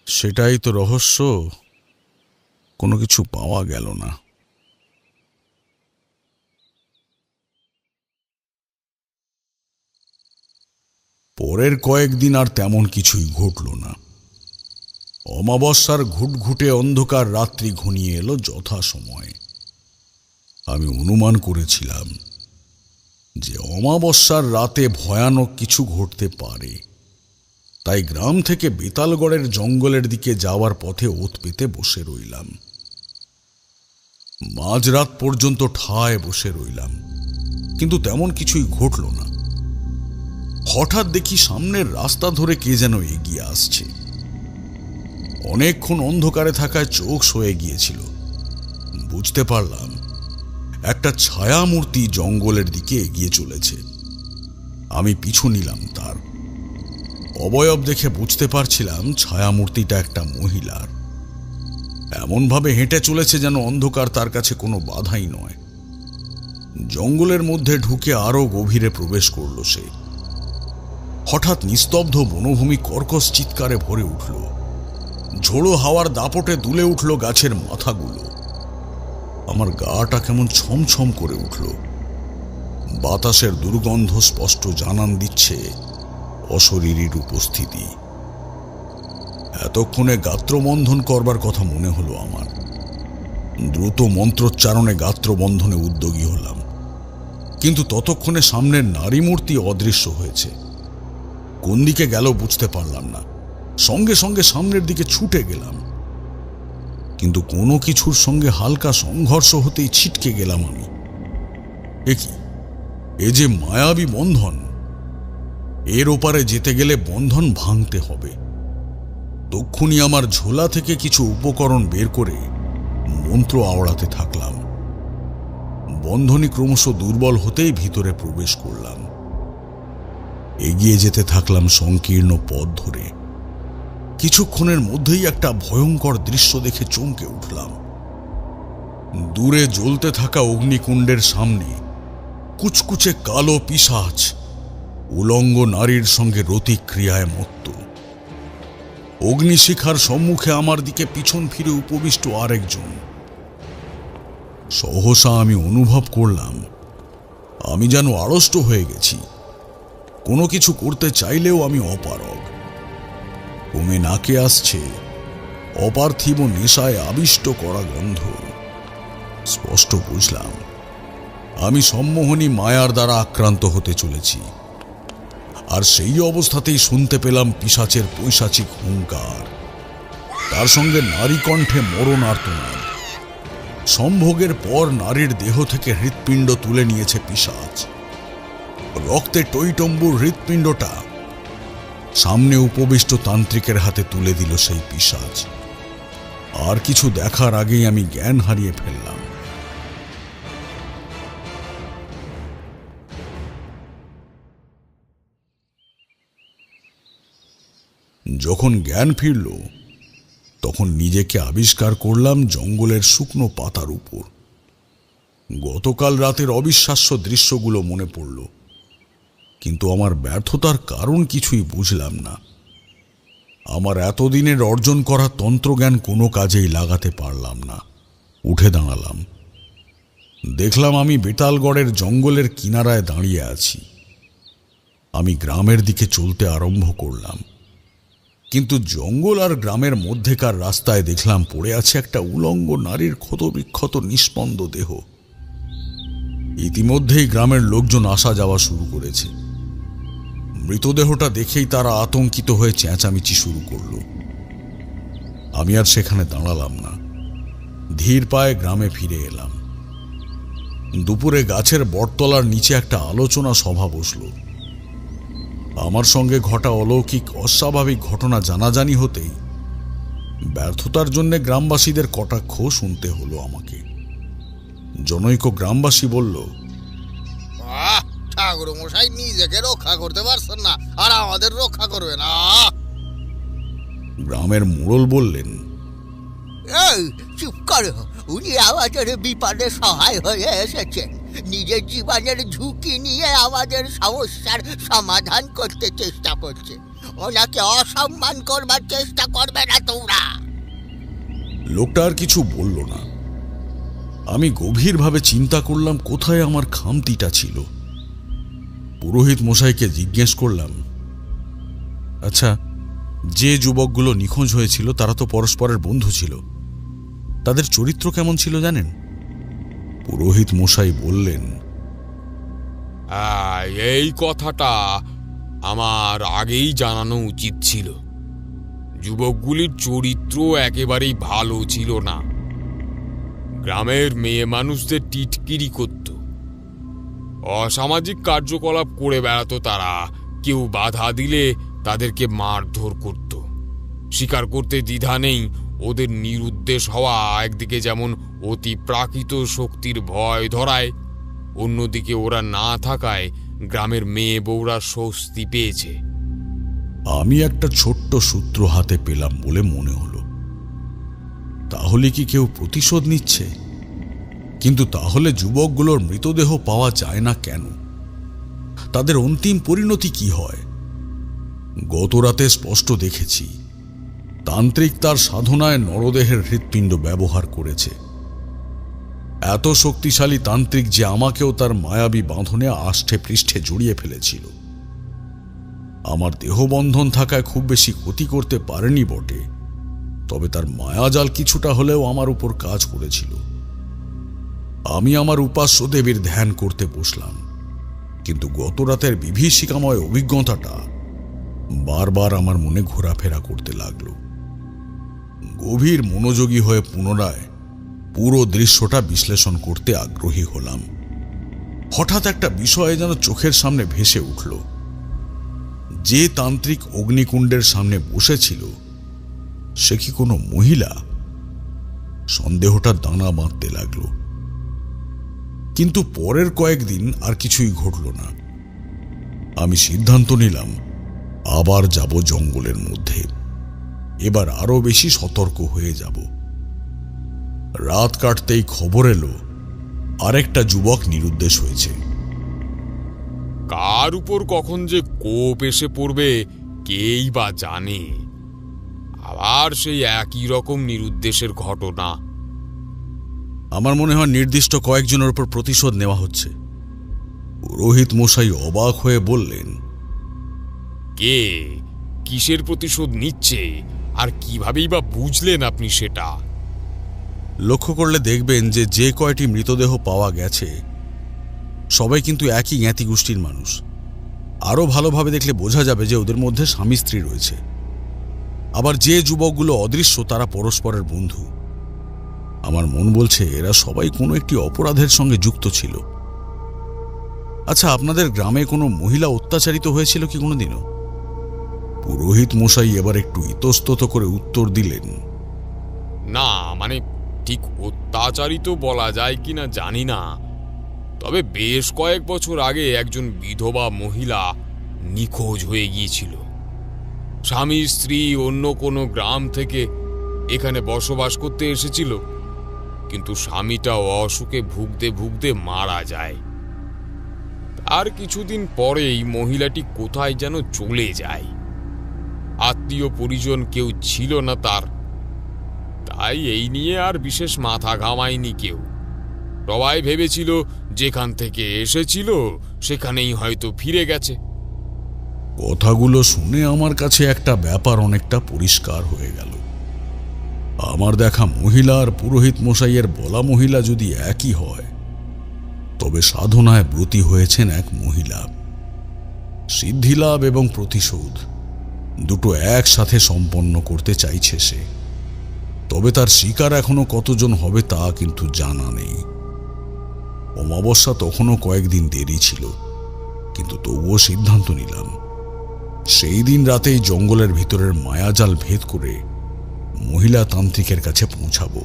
Speaker 2: সেটাই তো রহস্য, কোনো কিছু পাওয়া গেল না। পরের কয়েকদিন আর তেমন কিছুই ঘটল না। অমাবস্যার ঘুটঘুটে অন্ধকার রাত্রি ঘনিয়ে এলো যথাসময়ে। আমি অনুমান করেছিলাম যে অমাবস্যার রাতে ভয়ানক কিছু ঘটতে পারে, তাই গ্রাম থেকে বেতালগড়ের জঙ্গলের দিকে যাওয়ার পথে ওত পেতে বসে রইলাম। মাঝরাত পর্যন্ত ঠায় বসে রইলাম, কিন্তু তেমন কিছুই ঘটল না। হঠাৎ দেখি সামনের রাস্তা ধরে কে যেন এগিয়ে আসছে। অনেকক্ষণ অন্ধকারে থাকায় চোখ সয়ে গিয়েছিল। বুঝতে পারলাম একটা ছায়ামূর্তি জঙ্গলের দিকে এগিয়ে চলেছে। আমি পিছু নিলাম তার। অবয়ব দেখে বুঝতে পারছিলাম ছায়ামূর্তিটা একটা মহিলার। এমনভাবে হেঁটে চলেছে যেন অন্ধকার তার কাছে কোনো বাধাই নয়। জঙ্গলের মধ্যে ঢুকে আরো গভীরে প্রবেশ করল সে। হঠাৎ নিস্তব্ধ বনভূমি কর্কশ চিৎকারে ভরে উঠল। ঝোড়ো হাওয়ার দাপটে দুলে উঠল গাছের মাথাগুলো। আমার গাটা কেমন ছমছম করে উঠল। বাতাসের দুর্গন্ধ স্পষ্ট জানান দিচ্ছে অশরীরীর উপস্থিতি। এতক্ষণে গাত্রবন্ধন করবার কথা মনে হলো আমার। দ্রুত মন্ত্রোচ্চারণে গাত্রবন্ধনে উদ্যোগী হলাম, কিন্তু ততক্ষণে সামনের নারী মূর্তি অদৃশ্য হয়েছে। কোন দিকে গেল বুঝতে পারলাম না। সঙ্গে সঙ্গে সামনের দিকে ছুটে গেলাম, কিন্তু কোনো কিছুর সঙ্গে হালকা সংঘর্ষ হতেই ছিটকে গেলাম আমি। এ যে মায়াবী বন্ধন! এর ওপারে যেতে গেলে বন্ধন ভাঙতে হবে। তক্ষুনি আমার ঝোলা থেকে কিছু উপকরণ বের করে মন্ত্র আওড়াতে থাকলাম। বন্ধনী ক্রমশ দুর্বল হতেই ভিতরে প্রবেশ করলাম। এগিয়ে যেতে থাকলাম সংকীর্ণ পথ ধরে। কিছুক্ষণের মধ্যেই একটা ভয়ঙ্কর দৃশ্য দেখে চমকে উঠলাম। দূরে জ্বলতে থাকা অগ্নিকুণ্ডের সামনে কুচকুচে কালো পিশাচ উলঙ্গ নারীর সঙ্গে রতিক্রিয়ায় মত্ত। অগ্নিশিখার সম্মুখে আমার দিকে পিছন ফিরে উপবিষ্ট আরেকজন। সহসা আমি অনুভব করলাম আমি যেন আড়ষ্ট হয়ে গেছি। কোনো কিছু করতে চাইলেও আমি অপারগ। কমে নাকে আসছে অপার্থিব নেশায় আবিষ্ট করা গন্ধ। স্পষ্ট বুঝলাম আমি সম্মোহনী মায়ার দ্বারা আক্রান্ত হতে চলেছি। আর সেই অবস্থাতেই শুনতে পেলাম পিশাচের পৈশাচিক হুঙ্কার, তার সঙ্গে নারী কণ্ঠে মরণ আর্তনাদ। সম্ভোগের পর নারীর দেহ থেকে হৃৎপিণ্ড তুলে নিয়েছে পিশাচ। রক্তে টইটম্বুর হৃৎপিণ্ডটা সামনে উপবিষ্ট তান্ত্রিকের হাতে তুলে দিল সেই পিশাচ। আর কিছু দেখার আগেই আমি জ্ঞান হারিয়ে ফেললাম। যখন জ্ঞান ফিরল তখন নিজেকে আবিষ্কার করলাম জঙ্গলের শুকনো পাতার উপর। গতকাল রাতের অবিশ্বাস্য দৃশ্যগুলো মনে পড়ল, কিন্তু আমার ব্যর্থতার কারণ কিছুই বুঝলাম না। আমার এতদিনের অর্জন করা তন্ত্রজ্ঞান কোনো কাজেই লাগাতে পারলাম না। উঠে দাঁড়ালাম। দেখলাম আমি বেতালগড়ের জঙ্গলের কিনারায় দাঁড়িয়ে আছি। আমি গ্রামের দিকে চলতে আরম্ভ করলাম, কিন্তু জঙ্গল আর গ্রামের মধ্যেকার রাস্তায় দেখলাম পড়ে আছে একটা উলঙ্গ নারীর ক্ষতবিক্ষত নিস্পন্দ দেহ। ইতিমধ্যেই গ্রামের লোকজন আসা যাওয়া শুরু করেছে। মৃতদেহটা দেখেই তারা আতঙ্কিত হয়ে চেঁচামেচি শুরু করল। আমি আর সেখানে দাঁড়ালাম না, ধীর পায়ে গ্রামে ফিরে এলাম। দুপুরে গাছের বটতলার নিচে একটা আলোচনা সভা বসল। আমার সঙ্গে ঘটা অলৌকিক অস্বাভাবিক ঘটনা জানাজানি হতেই ব্যর্থতার জন্য গ্রামবাসীদের কটাক্ষ শুনতে হলো আমাকে। জনৈক গ্রামবাসী বলল,
Speaker 6: ঠাকুর মশাই নিজেকে রক্ষা করতে পারছেন না, আর আমাদের রক্ষা করবে না।
Speaker 2: গ্রামের মোড়ল বললেন,
Speaker 6: এই চুপ করো, উনি আমাদের বিপদে সহায় হয়ে এসেছেন, নিজের জীবনের ঝুঁকি নিয়ে আমাদের সমস্যার সমাধান করতে চেষ্টা করছে। ওনাকে অসম্মান করবার চেষ্টা করবে না তোমরা।
Speaker 2: লোকটা আর কিছু বলল না। আমি গভীরভাবে চিন্তা করলাম কোথায় আমার খামতিটা ছিল। পুরোহিত মশাইকে জিজ্ঞেস করলাম, আচ্ছা, যে যুবকগুলো নিখোঁজ হয়েছিল তারা তো পরস্পরের বন্ধু ছিল, তাদের চরিত্র কেমন ছিল জানেন? পুরোহিত মশাই বললেন,
Speaker 8: এই কথাটা আমার আগেই জানানো উচিত ছিল। যুবকগুলির চরিত্র একেবারেই ভালো ছিল না। গ্রামের মেয়ে মানুষদের টিটকিরি করত, অসামাজিক কার্যকলাপ করে বেড়াতো তারা। কেউ বাধা দিলে তাদেরকে মারধর করত। স্বীকার করতে দ্বিধা নেই, ওদের নিরুদ্দেশ হওয়া একদিকে যেমন অতি প্রাকৃত শক্তির ভয় ধরায়, অন্যদিকে ওরা না থাকায় গ্রামের মেয়ে বউরা স্বস্তি পেয়েছে।
Speaker 2: আমি একটা ছোট্ট সূত্র হাতে পেলাম বলে মনে হলো। তাহলে কি কেউ প্রতিশোধ নিচ্ছে? কিন্তু তাহলে যুবকগুলোর মৃতদেহ পাওয়া যায় না কেন? তাদের অন্তিম পরিণতি কি হয়? গত রাতে স্পষ্ট দেখেছি তান্ত্রিক তার সাধনায় নরদেহের হৃৎপিণ্ড ব্যবহার করেছে। এত শক্তিশালী তান্ত্রিক যে আমাকেও তার মায়াবী বাঁধনে আষ্ঠে পৃষ্ঠে জড়িয়ে ফেলেছিল। আমার দেহবন্ধন থাকায় খুব বেশি ক্ষতি করতে পারেনি বটে, তবে তার মায়াজাল কিছুটা হলেও আমার উপর কাজ করেছিল। আমি আমার উপাস্য দেবীর ধ্যান করতে বসলাম, কিন্তু গত রাতের বিভীষিকাময় অভিজ্ঞতাটা বারবার আমার মনে ঘোরাফেরা করতে লাগলো। গভীর মনোযোগী হয়ে পুনরায় পুরো দৃশ্যটা বিশ্লেষণ করতে আগ্রহী হলাম। হঠাৎ একটা বিষয় যেন চোখের সামনে ভেসে উঠল। যে তান্ত্রিক অগ্নিকুণ্ডের সামনে বসেছিল সে কি কোনো মহিলা? সন্দেহটা দানা বাঁধতে লাগলো। কিন্তু পরের কয়েকদিন আর কিছুই ঘটল না। আমি সিদ্ধান্ত নিলাম আবার যাব জঙ্গলের মধ্যে। এবার আরো বেশি সতর্ক হয়ে যাব। রাত কাটতেই খবর এলো আরেকটা যুবক নিরুদ্দেশ হয়েছে।
Speaker 8: কার উপর কখন যে কোপ এসে পড়বে কেই বা জানে। আবার সেই একই রকম নিরুদ্দেশের ঘটনা।
Speaker 2: আমার মনে হয় নির্দিষ্ট কয়েকজনের উপর প্রতিশোধ নেওয়া হচ্ছে। পুরোহিত মশাই অবাক হয়ে বললেন,
Speaker 8: কে কিসের প্রতিশোধ নিচ্ছে আর কিভাবেই বা বুঝলেন আপনি সেটা?
Speaker 2: লক্ষ্য করলে দেখবেন যে যে কয়টি মৃতদেহ পাওয়া গেছে সবাই কিন্তু একই জ্ঞাতি গোষ্ঠীর মানুষ। আরও ভালোভাবে দেখলে বোঝা যাবে যে ওদের মধ্যে স্বামী স্ত্রী রয়েছে। আবার যে যুবকগুলো অদৃশ্য তারা পরস্পরের বন্ধু। আমার মন বলছে এরা সবাই কোনো একটি অপরাধের সঙ্গে যুক্ত ছিল। আচ্ছা, আপনাদের গ্রামে কোনো মহিলা অত্যাচারিত হয়েছিল কি কোনোদিনও? পুরোহিত মশাই এবার একটু ইতস্তত করে উত্তর দিলেন,
Speaker 8: না, মানে ঠিক অত্যাচারিত বলা যায় কিনা জানি না, তবে বেশ কয়েক বছর আগে একজন বিধবা মহিলা নিখোঁজ হয়ে গিয়েছিল। স্বামী স্ত্রী অন্য কোনো গ্রাম থেকে এখানে বসবাস করতে এসেছিল, কিন্তু স্বামীটা অসুখে ভুগতে ভুগতে মারা যায়। আর কিছুদিন পরেই মহিলাটি কোথায় যেন চলে যায়। আত্মীয় পরিজন কেউ ছিল না তার, তাই এই নিয়ে আর বিশেষ মাথা ঘামায়নি কেউ। সবাই ভেবেছিল যেখান থেকে এসেছিল সেখানেই হয়তো ফিরে গেছে।
Speaker 2: কথাগুলো শুনে আমার কাছে একটা ব্যাপার অনেকটা পরিষ্কার হয়ে গেল। আমার দেখা মহিলা আর পুরোহিত মশাইয়ের বলা মহিলা যদি একই হয়, তবে সাধনায় ব্রতী হয়েছেন এক মহিলা। সিদ্ধিলাভ এবং প্রতিশোধ দুটো একসাথে সম্পন্ন করতে চাইছে সে। তবে তার শিকার এখনো কতজন হবে তা কিন্তু জানা নেই। অমাবস্যা তখনও কয়েকদিন দেরি ছিল, কিন্তু তবুও সিদ্ধান্ত নিলাম সেই দিন রাতেই জঙ্গলের ভিতরের মায়াজাল ভেদ করে মহিলা তান্ত্রিকের কাছে পৌঁছাবো।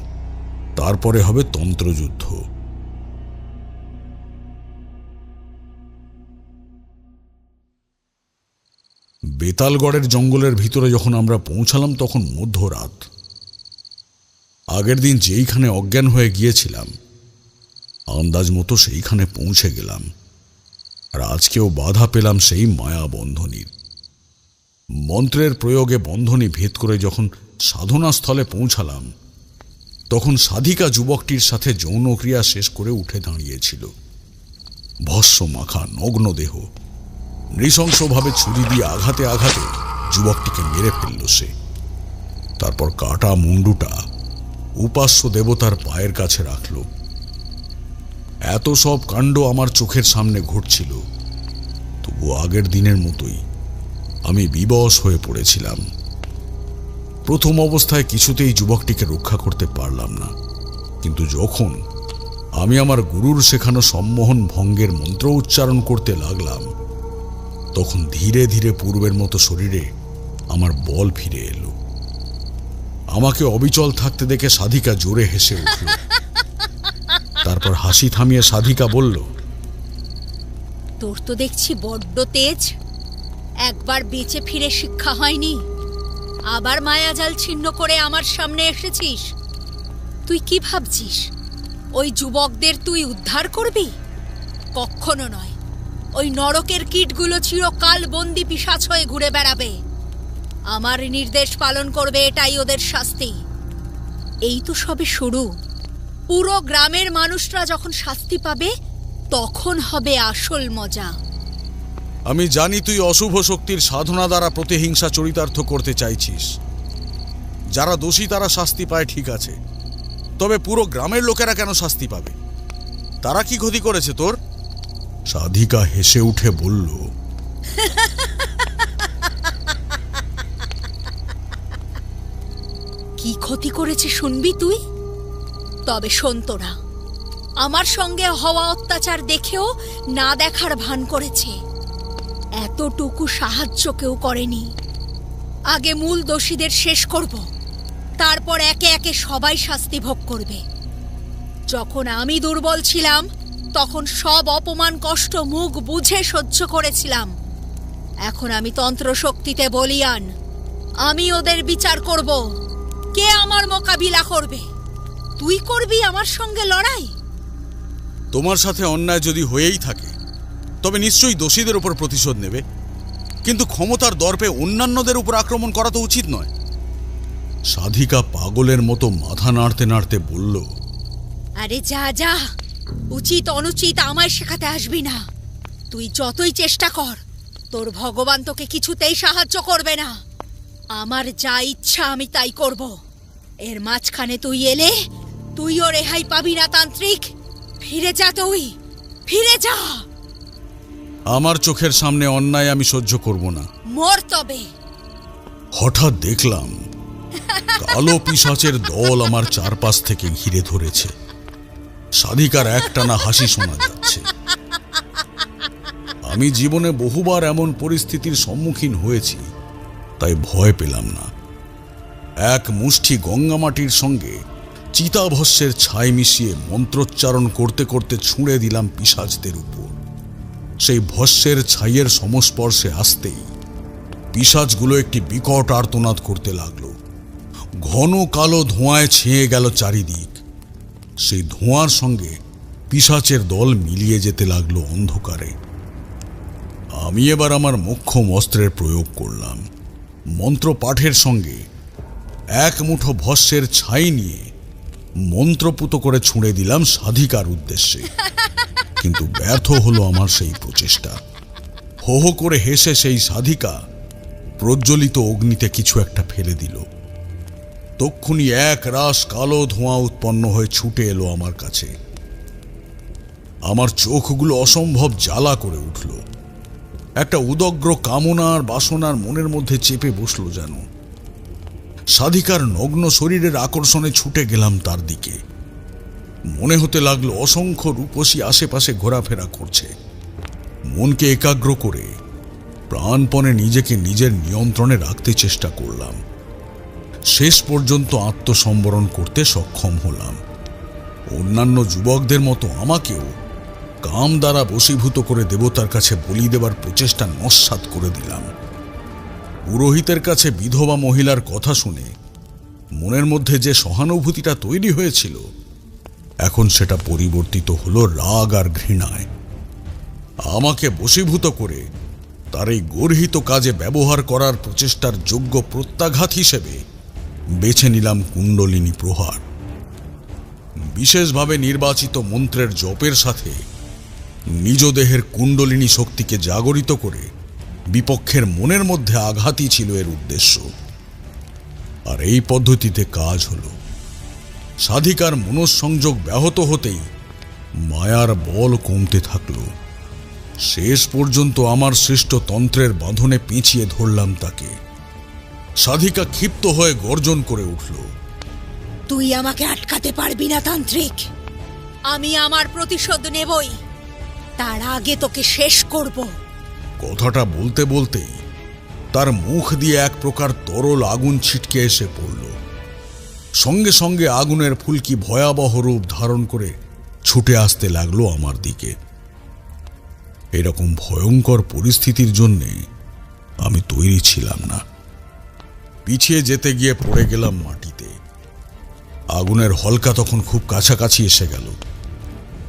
Speaker 2: তারপরে হবে তন্ত্রযুদ্ধ। বেতালগড়ের জঙ্গলের ভিতরে যখন আমরা পৌঁছালাম তখন মধ্যরাত। আগের দিন যেইখানে অজ্ঞান হয়ে গিয়েছিলাম আন্দাজ মতো সেইখানে পৌঁছে গেলাম, আর আজকেও বাধা পেলাম সেই মায়া বন্ধনীর। মন্ত্রের প্রয়োগে বন্ধনী ভেদ করে যখন সাধনাস্থলে পৌঁছালাম তখন সাধিকা যুবকটির সাথে যৌনক্রিয়া শেষ করে উঠে দাঁড়িয়েছিল। ভস্ম মাখা নগ্ন দেহ, নৃশংসভাবে ছুরি দিয়ে আঘাতে আঘাতে যুবকটিকে মেরে ফেলল সে। তারপর কাটা মুন্ডুটা উপাস্য দেবতার পায়ের কাছে রাখল। এত সব কাণ্ড আমার চোখের সামনে ঘটছিল, তবু আগের দিনের মতোই আমি বিবশ হয়ে পড়েছিলাম। প্রথম অবস্থায় কিছুতেই যুবকটিকে রক্ষা করতে পারলাম না, কিন্তু যখন আমি আমার গুরুর শেখানো সম্মোহন ভঙ্গের মন্ত্র উচ্চারণ করতে লাগলাম তখন ধীরে ধীরে পূর্বের মতো শরীরে আমার বল ফিরে এলো। আমাকে অবিচল থাকতে দেখে সাধিকা জোরে হেসে উঠল। তারপর হাসি থামিয়ে সাধিকা বলল,
Speaker 9: তোর তো দেখছি বড্ড তেজ। একবার বেঁচে ফিরে শিক্ষা হয়নি, আবার মায়াজাল ছিন্ন করে আমার সামনে এসেছিস। তুই কি ভাবছিস ওই যুবকদের তুই উদ্ধার করবি? কখনো নয়। ওই নরকের কীটগুলো চিরকাল বন্দি পিশাচ হয়ে ঘুরে বেড়াবে। আমার নির্দেশ পালন করবে, এটাই ওদের শাস্তি। এই তো সবে শুরু। পুরো গ্রামের মানুষরা যখন শাস্তি পাবে তখন হবে আসল মজা।
Speaker 2: আমি জানি তুই অশুভ শক্তির সাধনা দ্বারা প্রতিহিংসা চরিতার্থ করতে চাইছিস। যারা দোষী তারা শাস্তি পায়, ঠিক আছে, তবে পুরো গ্রামের লোকেরা কেন শাস্তি পাবে? তারা কি ক্ষতি করেছে তোর? সাধিকা হেসে উঠে বলল,
Speaker 9: কি ক্ষতি করেছে শুনবি তুই? তবে শোন, তোরা আমার সঙ্গে হওয়া অত্যাচার দেখেও না দেখার ভান করেছে। এতটুকু সাহায্য কেউ করেনি। আগে মূল দোষীদের শেষ করব, তারপর একে একে সবাই শাস্তি ভোগ করবে। যখন আমি দুর্বল ছিলাম তখন সব অপমান কষ্ট মুখ বুঝে সহ্য করেছিলাম। এখন আমি তন্ত্র শক্তিতে বলীয়ান। আমি ওদের বিচার করব, কে আমার মোকাবিলা করবে। তুই করবি আমার সঙ্গে লড়াই?
Speaker 2: তোমার সাথে অন্যায় যদি হয়েই থাকে তবে নিশ্চয়ই দোষীদের উপর প্রতিশোধ নেবে, কিন্তু ক্ষমতার দর্পে অন্যান্যদের উপর আক্রমণ করা তো উচিত নয়। সাধিকা পাগলের মতো মাথা নাড়তে নাড়তে বলল,
Speaker 9: আরে যা যা, উচিত অনুচিত আমায় শেখাতে আসবি না। তুই যতই চেষ্টা কর, তোর ভগবান তোকে কিছুতেই সাহায্য করবে না। আমার যা ইচ্ছা আমি তাই করব। এর মাঝখানে তুই এলে তুইও রেহাই পাবি না তান্ত্রিক। ফিরে যা, তুই ফিরে যা।
Speaker 2: আমার চোখের সামনে অন্যায় আমি সহ্য করব না।
Speaker 9: মর তবে।
Speaker 2: হঠাৎ দেখলাম কালো পিশাচের দল আমার চারপাশ থেকে ঘিরে ধরেছে। সাধিকার একটানা হাসি শোনা যাচ্ছে। আমি জীবনে বহুবার এমন পরিস্থিতির সম্মুখীন হয়েছি, তাই ভয় পেলাম না। এক মুষ্টি গঙ্গামাটির সঙ্গে চিতাভস্যের ছাই মিশিয়ে মন্ত্রোচ্চারণ করতে করতে ছুঁড়ে দিলাম পিশাচদের উপর। সেই ভস্যের ছাইয়ের সংস্পর্শে আসতেই পিশাচগুলো একটি বিকট আর্তনাদ করতে লাগলো। ঘন কালো ধোঁয়ায় ছেয়ে গেল চারিদিক। সেই ধোঁয়ার সঙ্গে পিশাচের দল মিলিয়ে যেতে লাগলো অন্ধকারে। আমি এবার আমার মোক্ষম অস্ত্রের প্রয়োগ করলাম। মন্ত্র পাঠের সঙ্গে এক মুঠো ভস্যের ছাই নিয়ে মন্ত্রপুত করে ছুঁড়ে দিলাম সাধিকার উদ্দেশ্যে। কিন্তু ব্যর্থ হলো আমার সেই প্রচেষ্টা। হো হো করে হেসে সেই সাধিকা প্রজ্বলিত অগ্নিতে কিছু একটা ফেলে দিল। তক্ষুনি এক রাশ কালো ধোঁয়া উৎপন্ন হয়ে ছুটে এলো আমার কাছে। আমার চোখগুলো অসম্ভব জ্বালা করে উঠল। একটা উদগ্র কামনার বাসনার মনের মধ্যে চেপে বসল যেন। সাধিকার নগ্ন শরীরের আকর্ষণে ছুটে গেলাম তার দিকে। মনে হতে লাগলো অসংখ্য রূপসী আশেপাশে ঘোরাফেরা করছে। মনকে একাগ্র করে প্রাণপণে নিজেকে নিজের নিয়ন্ত্রণে রাখতে চেষ্টা করলাম। শেষ পর্যন্ত আত্মসম্বরণ করতে সক্ষম হলাম। অন্যান্য যুবকদের মতো আমাকেও কাম দ্বারা বশীভূত করে দেবতার কাছে বলি দেবার প্রচেষ্টা নস্যাৎ করে দিলাম। পুরোহিতের কাছে বিধবা মহিলার কথা শুনে মনের মধ্যে যে সহানুভূতিটা তৈরি হয়েছিল, এখন সেটা পরিবর্তিত হলো রাগ আর ঘৃণায়। আমাকে বশীভূত করে তার এই গর্হিত কাজে ব্যবহার করার প্রচেষ্টার যোগ্য প্রত্যাঘাত হিসেবে বেছে নিলাম কুণ্ডলিনী প্রহার। বিশেষভাবে নির্বাচিত মন্ত্রের জপের সাথে নিজ দেহের কুণ্ডলিনী শক্তিকে জাগরিত করে বিপক্ষের মনের মধ্যে আঘাতই ছিল এর উদ্দেশ্য। আর এই পদ্ধতিতে কাজ হলো। সাধিকার মনঃসংযোগ ব্যাহত হতেই মায়ার বল কমতে থাকল। শেষ পর্যন্ত আমার সৃষ্ট তন্ত্রের বাঁধনে পেঁচিয়ে ধরলাম তাকে। সাধিকা ক্ষিপ্ত হয়ে গর্জন করে উঠল,
Speaker 9: তুই আমাকে আটকাতে পারবি না তান্ত্রিক। আমি আমার প্রতিশোধ নেবই, তার আগে তোকে শেষ করব।
Speaker 2: কথাটা বলতে বলতেই তার মুখ দিয়ে এক প্রকার তরল আগুন ছিটকে এসে পড়ল। সঙ্গে সঙ্গে আগুনের ফুলকি ভয়াবহ রূপ ধারণ করে ছুটে আসতে লাগলো আমার দিকে। এরকম ভয়ঙ্কর পরিস্থিতির জন্যে আমি তৈরি ছিলাম না। পিছিয়ে যেতে গিয়ে পড়ে গেলাম মাটিতে। আগুনের হলকা তখন খুব কাছাকাছি এসে গেল,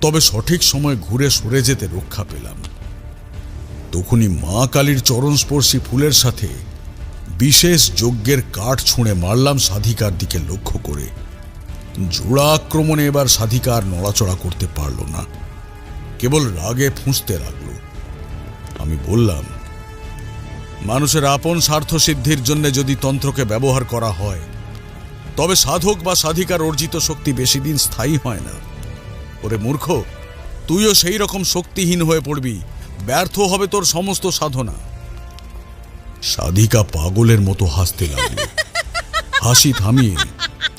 Speaker 2: তবে সঠিক সময় ঘুরে সরে যেতে রক্ষা পেলাম। তখনই মা কালীর চরণস্পর্শী ফুলের সাথে বিশেষ যজ্ঞের কাঠ ছুঁড়ে মারলাম সাধিকার দিকে লক্ষ্য করে। জোড়া আক্রমণে এবার সাধিকা আর নড়াচড়া করতে পারল না, কেবল রাগে ফুঁসতে লাগল। আমি বললাম, মানুষের আপন স্বার্থ সিদ্ধির জন্য যদি তন্ত্রকে ব্যবহার করা হয়, তবে সাধক বা সাধিকার অর্জিত শক্তি বেশি দিন স্থায়ী হয় না। ওরে মূর্খ, তুইও সেই রকম শক্তিহীন হয়ে পড়বি, ব্যর্থ হবে তোর সমস্ত সাধনা। সাধিকা পাগলের মতো হাসতে লাগল। হাসি থামিয়ে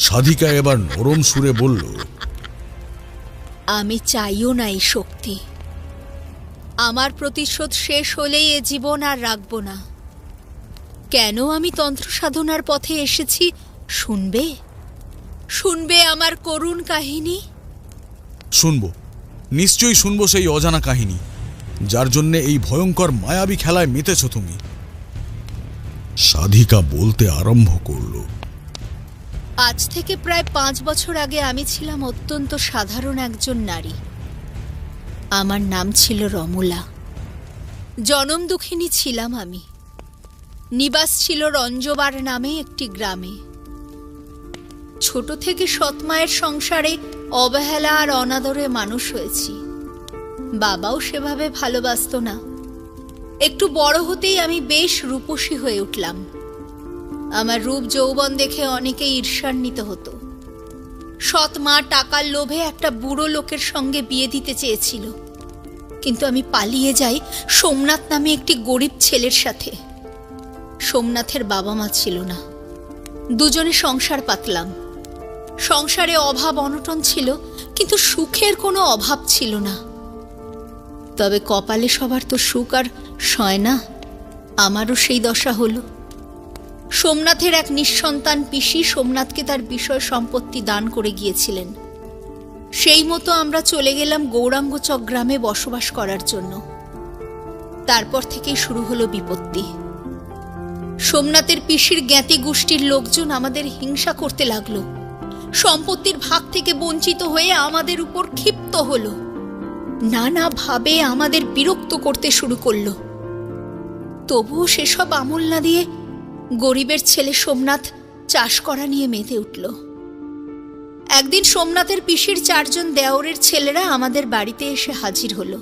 Speaker 2: সাধিকা এবার নরম সুরে বলল,
Speaker 9: আমি চাইও না এই শক্তি। আমার প্রতিশোধ শেষ হলেই এ জীবন আর রাখব না। কেন আমি তন্ত্র সাধনার পথে এসেছি শুনবে? শুনবে আমার করুণ কাহিনী?
Speaker 2: শুনবো, নিশ্চয়ই শুনবো সেই অজানা কাহিনী যার জন্য এই ভয়ঙ্কর মায়াবী খেলায় মেতেছ তুমি। সাধিকা বলতে আরম্ভ করল,
Speaker 9: আজ থেকে প্রায় 5 বছর আগে আমি ছিলাম অত্যন্ত সাধারণ একজন নারী। আমার নাম ছিল রমলা। জনম দুঃখিনী ছিলাম আমি। নিবাস ছিল রঞ্জবার নামে একটি গ্রামে। ছোট থেকে সৎমায়ের সংসারে অবহেলা আর অনাদরে মানুষ হয়েছি। বাবাও সেভাবে ভালোবাসত না। একটু বড় হতেই আমি বেশ রূপসী হয়ে উঠলাম। আমার রূপ যৌবন দেখে অনেকে ঈর্ষান্বিত হতো। সৎ মা টাকার লোভে একটা বুড়ো লোকের সঙ্গে বিয়ে দিতে চেয়েছিল, কিন্তু আমি পালিয়ে যাই সোমনাথ নামে একটি গরিব ছেলের সাথে। সোমনাথের বাবা মা ছিল না, দুজনে সংসার পাতলাম। সংসারে অভাব অনটন ছিল, কিন্তু সুখের কোনো অভাব ছিল না। তবে কপালে সবার তো সুখ আর সয় না, আমারও সেই দশা হলো। সোমনাথের এক নিঃসন্তান পিসি সোমনাথকে তার বিষয় সম্পত্তি দান করে গিয়েছিলেন। সেই মতো আমরা চলে গেলাম গৌরাঙ্গচক গ্রামে বসবাস করার জন্য। তারপর থেকেই শুরু হলো বিপত্তি। সোমনাথের পিসির জ্ঞাতি গোষ্ঠীর লোকজন আমাদের হিংসা করতে লাগলো। সম্পত্তির ভাগ থেকে বঞ্চিত হয়ে আমাদের উপর ক্ষিপ্ত হলো। নানা ভাবে আমাদের বিরক্ত করতে শুরু করলো। তবুও সেসব আমল না দিয়ে গরিবের ছেলে সোমনাথ চাষ করা নিয়ে মেতে উঠল। একদিন সোমনাথের পিসির 4 জন দেওরের ছেলেরা আমাদের বাড়িতে এসে হাজির হলো।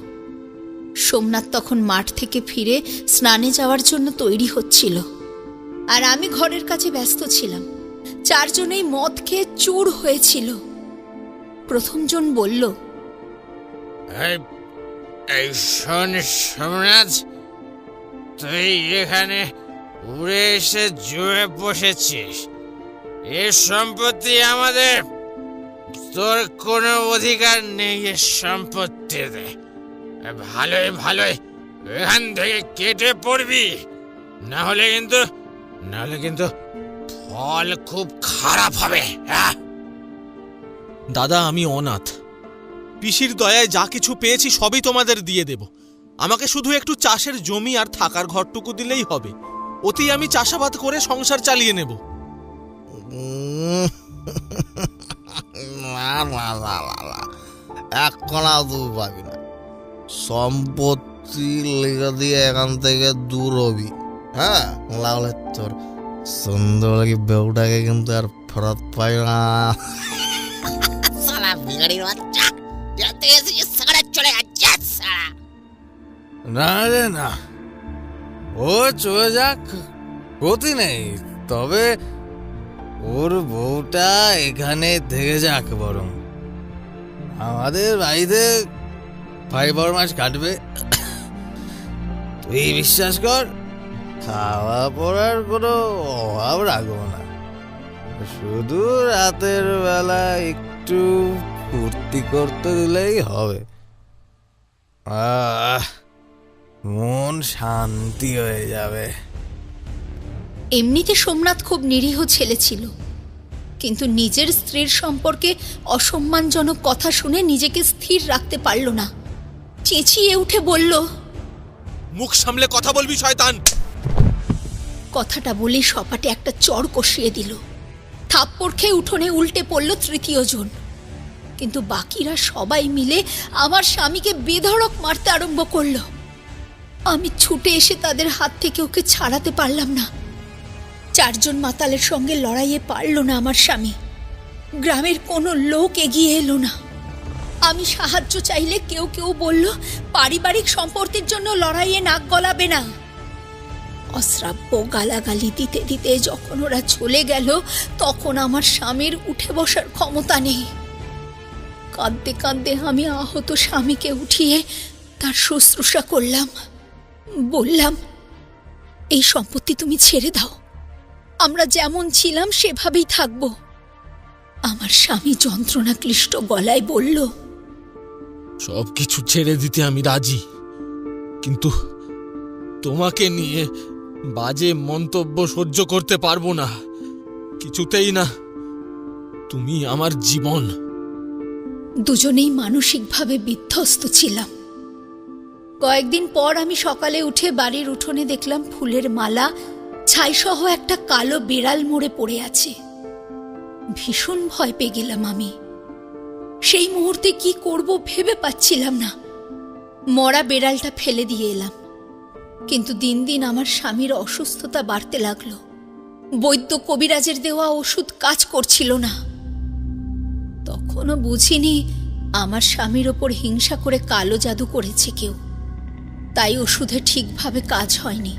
Speaker 9: সোমনাথ তখন মাঠ থেকে ফিরে স্নানে যাওয়ার জন্য তৈরি হচ্ছিল, আর আমি ঘরের কাছে ব্যস্ত ছিলাম। 4 জনেই মদ খেয়ে চুর হয়েছিল। প্রথম জন বলল,
Speaker 5: এই শোন সোমনাথ, তুই এখানে উড়ে এসে জুড়ে বসেছিস, এ সম্পত্তি আমাদের, তোর কোনো অধিকার নেই এ সম্পত্তিতে। ভালোই ভালোই এখান থেকে কেটে পড়বি, না হলে কিন্তু ফল খুব খারাপ হবে। হ্যাঁ
Speaker 10: দাদা, আমি অনাথ। পিসির দয়ায় যা কিছু পেয়েছি সবই তোমাদের দিয়ে দেব। আমাকে শুধু একটু চাষের জমি আর থাকার ঘরটুকু দিলেই হবে। ওতেই আমি চাষাবাদ করে সংসার চালিয়ে নেব।
Speaker 6: এক কণা তুই পাবি না, সম্পত্তি লেগে দিয়ে এখান থেকে দূর হবি। হ্যাঁ, লাউলে তোর সুন্দর লাগি বেউটাকে কিন্তু আর ফেরত পাই না।
Speaker 11: না রে না, ও চলে যাক, ক্ষতি নেই। তবে ওর বউটা এখানে থেকে যাক, বরং আমাদের বাড়িতে 5 মাস কাটবে। তুই বিশ্বাস কর, খাওয়া পড়ার কোনো অভাব রাখবো না। শুধু রাতের বেলা একটু ফুর্তি করতে দিলেই হবে। মন শান্তি হয়ে যাবে।
Speaker 9: এমনিতে সোমনাথ খুব নিরীহ ছেলে ছিল, কিন্তু নিজের স্ত্রীর সম্পর্কে অসম্মানজনক কথা শুনে নিজেকে স্থির রাখতে পারল না। চেঁচিয়ে উঠে বলল,
Speaker 10: মুখ সামলে কথা বলবি শয়তান।
Speaker 9: কথাটা বলে সপাটে একটা চড় কষিয়ে দিল। থাপ্পড় খেয়ে উঠোনে উল্টে পড়ল 3য় জন। কিন্তু বাকিরা সবাই মিলে আমার স্বামীকে বেধড়ক মারতে আরম্ভ করলো। আমি ছুটে এসে তাদের হাত থেকে ওকে ছাড়াতে পারলাম না। 4 জন মাতালের সঙ্গে লড়াইয়ে পারল না আমার স্বামী। গ্রামের কোনো লোক এগিয়ে এলো না। আমি সাহায্য চাইলে কেউ কেউ বলল, পারিবারিক সম্পত্তির জন্য লড়াইয়ে নাক গলাবে না। অশ্রাব্য গালাগালি দিতে দিতে যখন ওরা চলে গেল, তখন আমার স্বামীর উঠে বসার ক্ষমতা নেই। কাঁদতে কাঁদতে আমি আহত স্বামীকে উঠিয়ে তার শুশ্রূষা করলাম। বললাম, এই সম্পত্তি তুমি ছেড়ে দাও, আমরা যেমন ছিলাম সেভাবেই থাকব। আমার স্বামী যন্ত্রণা ক্লিষ্ট গলায় বলল,
Speaker 10: সবকিছু ছেড়ে দিতে আমি রাজি, কিন্তু তোমাকে নিয়ে বাজে মন্তব্য সহ্য করতে পারবো না, কিছুতেই না। তুমি আমার জীবন।
Speaker 9: দুজনেই মানসিকভাবে বিধ্বস্ত ছিলাম। কয়েকদিন পর আমি সকালে উঠে বাড়ির উঠোনে দেখলাম ফুলের মালা ছাইসহ একটা কালো বিড়াল মরে পড়ে আছে। ভীষণ ভয় পেয়ে গেলাম আমি। সেই মুহূর্তে কি করব ভেবে পাচ্ছিলাম না। মরা বিড়ালটা ফেলে দিয়ে এলাম। কিন্তু দিন দিন আমার স্বামীর অসুস্থতা বাড়তে লাগলো। বৈদ্য কবিরাজের দেওয়া ওষুধ কাজ করছিল না। তখনও বুঝিনি আমার স্বামীর ওপর হিংসা করে কালো জাদু করেছে কেউ, তাই ওষুধে ঠিকভাবে কাজ হয়নি।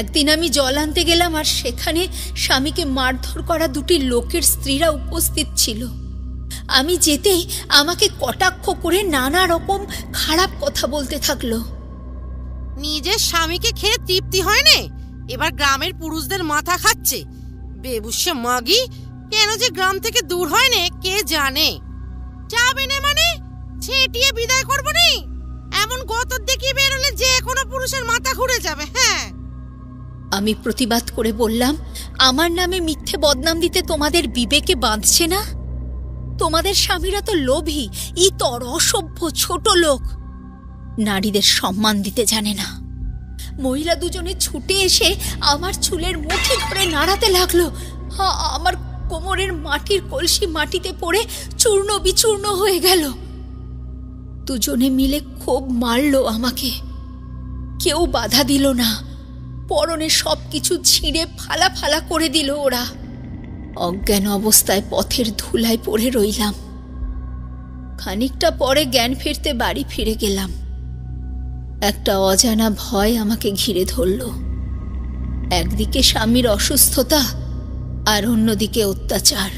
Speaker 9: একদিন আমি জল আনতে গেলাম, আর সেখানে স্বামীকে মারধর করা 2টি লোকের স্ত্রীরা উপস্থিত ছিল। আমি যেতেই আমাকে কটাক্ষ করে নানা রকম খারাপ কথা বলতে থাকলো।
Speaker 12: নিজের স্বামীকে খেয়ে তৃপ্তি হয় না, এবার গ্রামের পুরুষদের মাথা খাচ্ছে। বেবুসে মাগি, কেন যে গ্রাম থেকে দূর হয় না কে জানে। যাবে না মানে ছেটিয়ে বিদায় করবো নি, এমন গতর দেখি বেরোলে যে কোনো পুরুষের মাথা ঘুরে যাবে। হ্যাঁ,
Speaker 9: আমি প্রতিবাদ করে বললাম, আমার নামে মিথ্যে বদনাম দিতে তোমাদের বিবেকে বাঁধছে না? তোমাদের স্বামীরা তো লোভী, ইতর, অসভ্য, ছোট লোক, নারীদের সম্মান দিতে জানে না। মহিলা দুজনে ছুটে এসে আমার চুলের মুঠি ধরে নাড়াতে লাগলো। আমার কোমরের মাটির কলসি মাটিতে পড়ে চূর্ণ বিচূর্ণ হয়ে গেল। দুজনে মিলে খুব মারলো আমাকে। কেউ বাধা দিল না। পরনে সবকিছু ছিঁড়ে ফালা ফালা করে দিল ওরা। অজ্ঞান অবস্থায় পথের ধুলায় পড়ে রইলাম। খানিকটা পরে জ্ঞান ফিরতে বাড়ি ফিরে গেলাম। একটা অজানা ভয় আমাকে ঘিরে ধরল। একদিকে স্বামীর অসুস্থতা আর অন্যদিকে অত্যাচার।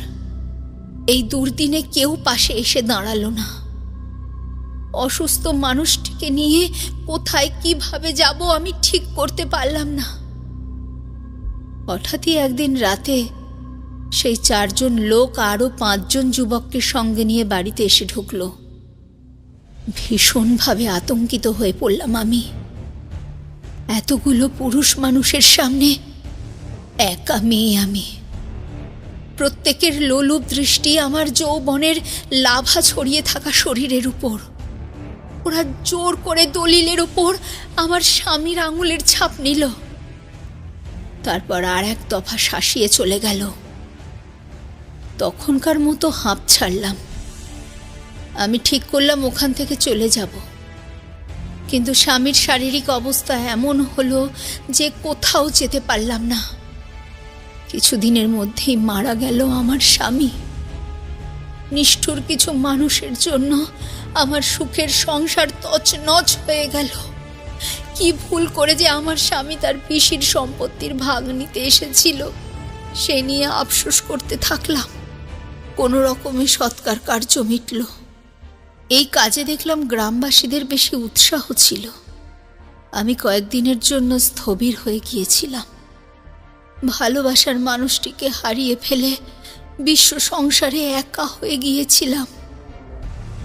Speaker 9: এই দুর্দিনে কেউ পাশে এসে দাঁড়ালো না। অসুস্থ মানুষটিকে নিয়ে কোথায় কিভাবে যাব আমি ঠিক করতে পারলাম না। হঠাৎই একদিন রাতে সেই 4 জন লোক আরো 5 জন যুবককে সঙ্গে নিয়ে বাড়িতে এসে ঢুকল। ভীষণভাবে আতঙ্কিত হয়ে পড়লাম আমি। এতগুলো পুরুষ মানুষের সামনে একা মেয়ে আমি। প্রত্যেকের লোলুপ দৃষ্টি আমার যৌবনের লাভা ছড়িয়ে থাকা শরীরের উপর। ওরা জোর করে দলিলের উপর আমার স্বামীর আঙুলের ছাপ নিল। তারপর আর এক দফা শাসিয়ে চলে গেল। তখনকার মতো হাঁপ ছাড়লাম। আমি ঠিক করলাম ওখান থেকে চলে যাব, কিন্তু স্বামীর শারীরিক অবস্থা এমন হলো যে কোথাও যেতে পারলাম না। কিছুদিনের মধ্যেই মারা গেল আমার স্বামী। নিষ্ঠুর কিছু মানুষের জন্য আমার সুখের সংসার তছনছ হয়ে গেল। কি ভুল করে যে আমার স্বামী তার পিসির সম্পত্তির ভাগ নিতে এসেছিল, সে নিয়ে আফসোস করতে থাকলাম। কোনো রকমে সৎকার কার্য মিটল। এই কাজে দেখলাম গ্রামবাসীদের বেশি উৎসাহ ছিল। আমি কয়েকদিনের জন্য স্থবির হয়ে গিয়েছিলাম। ভালোবাসার মানুষটিকে হারিয়ে ফেলে বিশ্ব সংসারে একা হয়ে গিয়েছিলাম।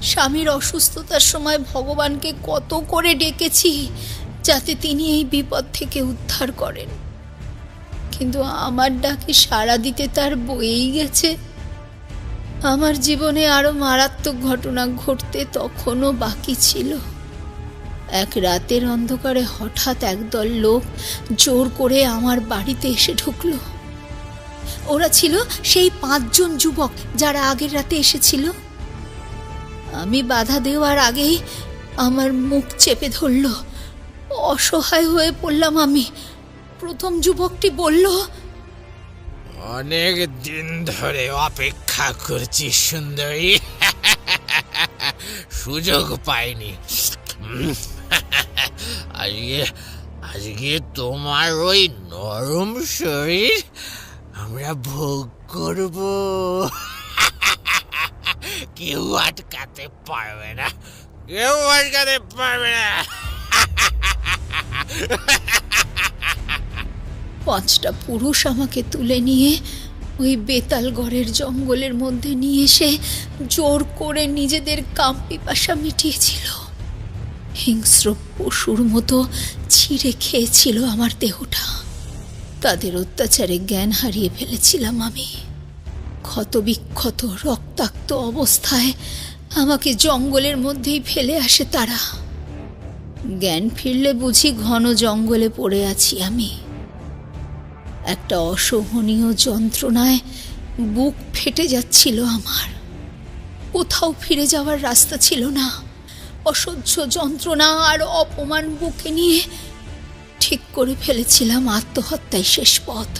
Speaker 9: স্বামীর অসুস্থতার সময় ভগবানকে কত করে ডেকেছি যাতে তিনি এই বিপদ থেকে উদ্ধার করেন, কিন্তু আমার ডাকে সাড়া দিতে তার বয়েই গেছে। আমার জীবনে আরো মারাত্মক ঘটনা ঘটতে তখনও বাকি ছিল। এক রাতের অন্ধকারে হঠাৎ একদল লোক জোর করে আমার বাড়িতে এসে ঢুকল। ওরা ছিল সেই 5 জন যুবক যারা আগের রাতে এসেছিল। আমি বাধা দেওয়ার আগেই আমার মুখ চেপে ধরল। অসহায় হয়ে পড়লাম আমি। প্রথম যুবকটি বলল,
Speaker 5: অনেক দিন ধরে অপেক্ষা করছি সুন্দরী, সুযোগ পাইনি। আজকে তোমার ওই নরম শরীর আমরা ভোগ করব। কেউ আটকাতে পারবে না, কেউ আটকাতে পারবে না।
Speaker 9: 5টা পুরুষ আমাকে তুলে নিয়ে ওই বেতালগড়ের জঙ্গলের মধ্যে নিয়ে এসে জোর করে নিজেদের কাম পিপাসা মিটিয়েছিল। হিংস্র পশুর মতো ছিঁড়ে খেয়েছিল আমার দেহটা। তাদের অত্যাচারে জ্ঞান হারিয়ে ফেলেছিলাম আমি। ক্ষতবিক্ষত রক্তাক্ত অবস্থায় আমাকে জঙ্গলের মধ্যেই ফেলে আসে তারা। জ্ঞান ফিরলে বুঝি ঘন জঙ্গলে পড়ে আছি আমি। একটা অসহনীয় যন্ত্রণায় বুক ফেটে যাচ্ছিল আমার। কোথাও ফিরে যাওয়ার রাস্তা ছিল না। অসহ্য যন্ত্রণা আর অপমান বুকে নিয়ে ঠিক করে ফেলেছিলাম আত্মহত্যাই শেষ পথ।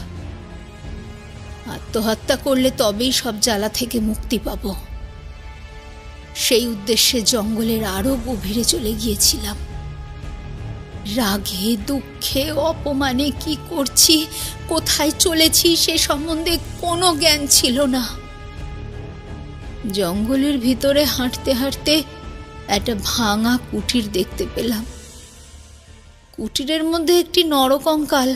Speaker 9: আত্মহত্যা করলে তবেই সব জ্বালা থেকে মুক্তি পাব। সেই উদ্দেশ্যে জঙ্গলের আরো গভীরে চলে গিয়েছিলাম। রাগে দুঃখে অপমানে কি করছি, কোথায় চলেছি সে সম্বন্ধে কোনো জ্ঞান ছিল না। জঙ্গলের ভিতরে হাঁটতে হাঁটতে একটা ভাঙা কুটির দেখতে পেলাম। কুটিরের মধ্যে একটি নরকঙ্কাল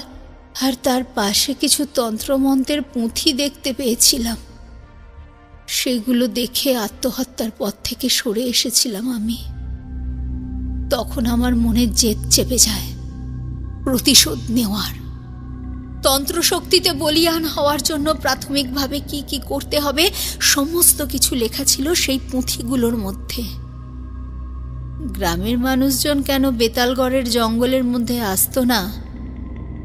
Speaker 9: আর তার পাশে কিছু তন্ত্রমন্ত্রের পুঁথি দেখতে পেয়েছিলাম। সেগুলো দেখে আত্মহত্যার পথ থেকে সরে এসেছিলাম আমি। তখন আমার মনে জেদ চেপে যায় প্রতিশোধ নেওয়ার। তন্ত্রশক্তিতে বলীয়ান হওয়ার জন্য প্রাথমিকভাবে কি কি করতে হবে সমস্ত কিছু লেখা ছিল সেই পুঁথিগুলোর মধ্যে। গ্রামের মানুষজন কেন বেতালগড়ের জঙ্গলের মধ্যে আসতো না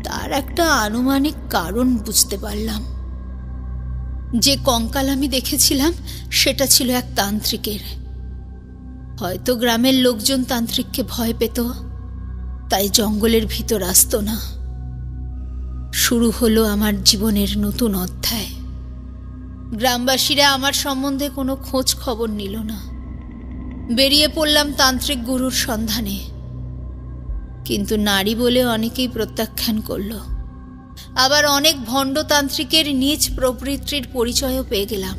Speaker 9: তার একটা আনুমানিক কারণ বুঝতে পারলাম। যে কঙ্কাল আমি দেখেছিলাম সেটা ছিল এক তান্ত্রিকের। হয়তো গ্রামের লোকজন তান্ত্রিককে ভয় পেত, তাই জঙ্গলের ভিতর আসতো না। শুরু হলো আমার জীবনের নতুন অধ্যায়। গ্রামবাসীরা আমার সম্বন্ধে কোনো খোঁজ খবর নিল না। বেরিয়ে পড়লাম তান্ত্রিক গুরুর সন্ধানে, কিন্তু নারী বলে অনেকেই প্রত্যাখ্যান করল। আবার অনেক ভণ্ডতান্ত্রিকের নিজ প্রবৃত্তির পরিচয়ও পেয়ে গেলাম।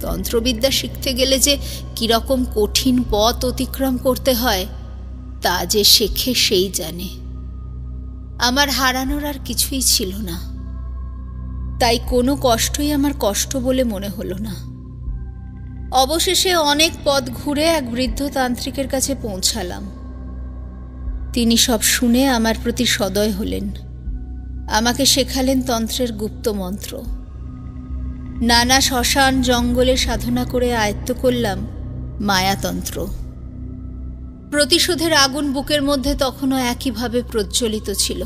Speaker 9: তন্ত্রবিদ্যা শিখতে গেলে যে কিরকম কঠিন পথ অতিক্রম করতে হয় তা যে শেখে সেই জানে। আমার হারানোর আর কিছুই ছিল না, তাই কোনো কষ্টই আমার কষ্ট বলে মনে হলো না। অবশেষে অনেক পথ ঘুরে এক বৃদ্ধ তান্ত্রিকের কাছে পৌঁছালাম। তিনি সব শুনে আমার প্রতি সদয় হলেন। আমাকে শেখালেন তন্ত্রের গুপ্ত মন্ত্র। নানা শ্মশান জঙ্গলে সাধনা করে আয়ত্ত করলাম মায়াতন্ত্র। প্রতিশোধের আগুন বুকের মধ্যে তখনও একইভাবে প্রজ্বলিত ছিল।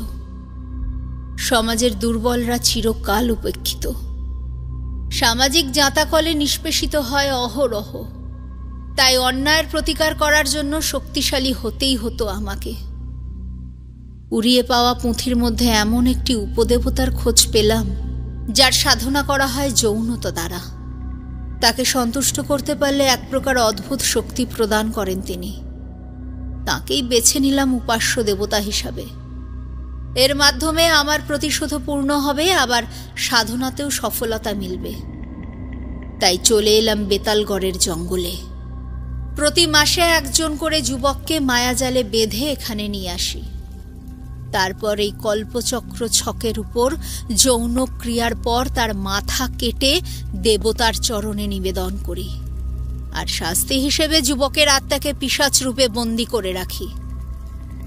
Speaker 9: সমাজের দুর্বলরা চিরকাল উপেক্ষিত। সামাজিক জাঁতাকলে নিষ্পেষিত হয় অহরহ। তাই অন্যায়ের প্রতিকার করার জন্য শক্তিশালী হতেই হতো আমাকে। উড়িয়ে পাওয়া পুঁথির মধ্যে এমন একটি উপদেবতার খোঁজ পেলাম যার সাধনা করা হয় যৌনতা দ্বারা। তাকে সন্তুষ্ট করতে পারলে এক প্রকার অদ্ভুত শক্তি প্রদান করেন তিনি। তাকেই বেছে নিলাম উপাস্য দেবতা হিসাবে। এর মাধ্যমে আমার প্রতিশোধ পূর্ণ হবে, আবার সাধনাতেও সফলতা মিলবে। তাই চলে এলাম বেতালগড়ের জঙ্গলে। প্রতি মাসে একজন করে যুবককে মায়াজালে বেঁধে এখানে নিয়ে আসি। তারপর এই কল্পচক্র ছকের উপর যৌন ক্রিয়ার পর তার মাথা কেটে দেবতার চরণে নিবেদন করি, আর শাস্তি হিসেবে যুবকের আত্মাকে পিশাচ রূপে বন্দী করে রাখি।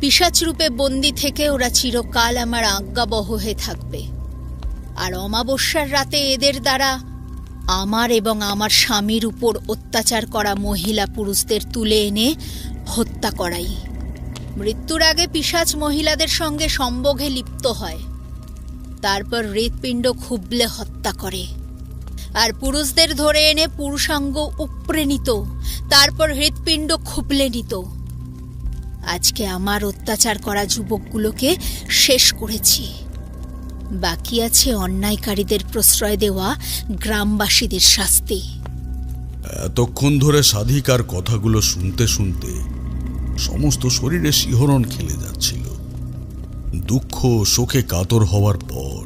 Speaker 9: পিশাচ রূপে বন্দী থেকে ওরা চিরকাল আমার আজ্ঞাবহ হয়ে থাকবে, আর অমাবস্যার রাতে এদের দ্বারা আমার এবং আমার স্বামীর উপর অত্যাচার করা মহিলা পুরুষদের তুলে এনে হত্যা করাই। মৃত্যুর আগে পিশাচ মহিলাদের সঙ্গে সম্ভোগে লিপ্ত হয়, তারপর হৃৎপিণ্ড খুবলে হত্যা করে, আর পুরুষদের ধরে এনে পুরুষাঙ্গ উপড়ে নিত, তারপর হৃৎপিণ্ড খুবলে নিত। আজকে আমার অত্যাচার করা যুবকগুলোকে শেষ করেছি। বাকি আছে অন্যায়কারীদের প্রশ্রয় দেওয়া গ্রামবাসীদের শাস্তি।
Speaker 2: এতক্ষণ ধরে সাধিকার কথাগুলো শুনতে শুনতে সমস্ত শরীরে শিহরণ খেলে যাচ্ছিল। দুঃখ শোকে কাতর হওয়ার পর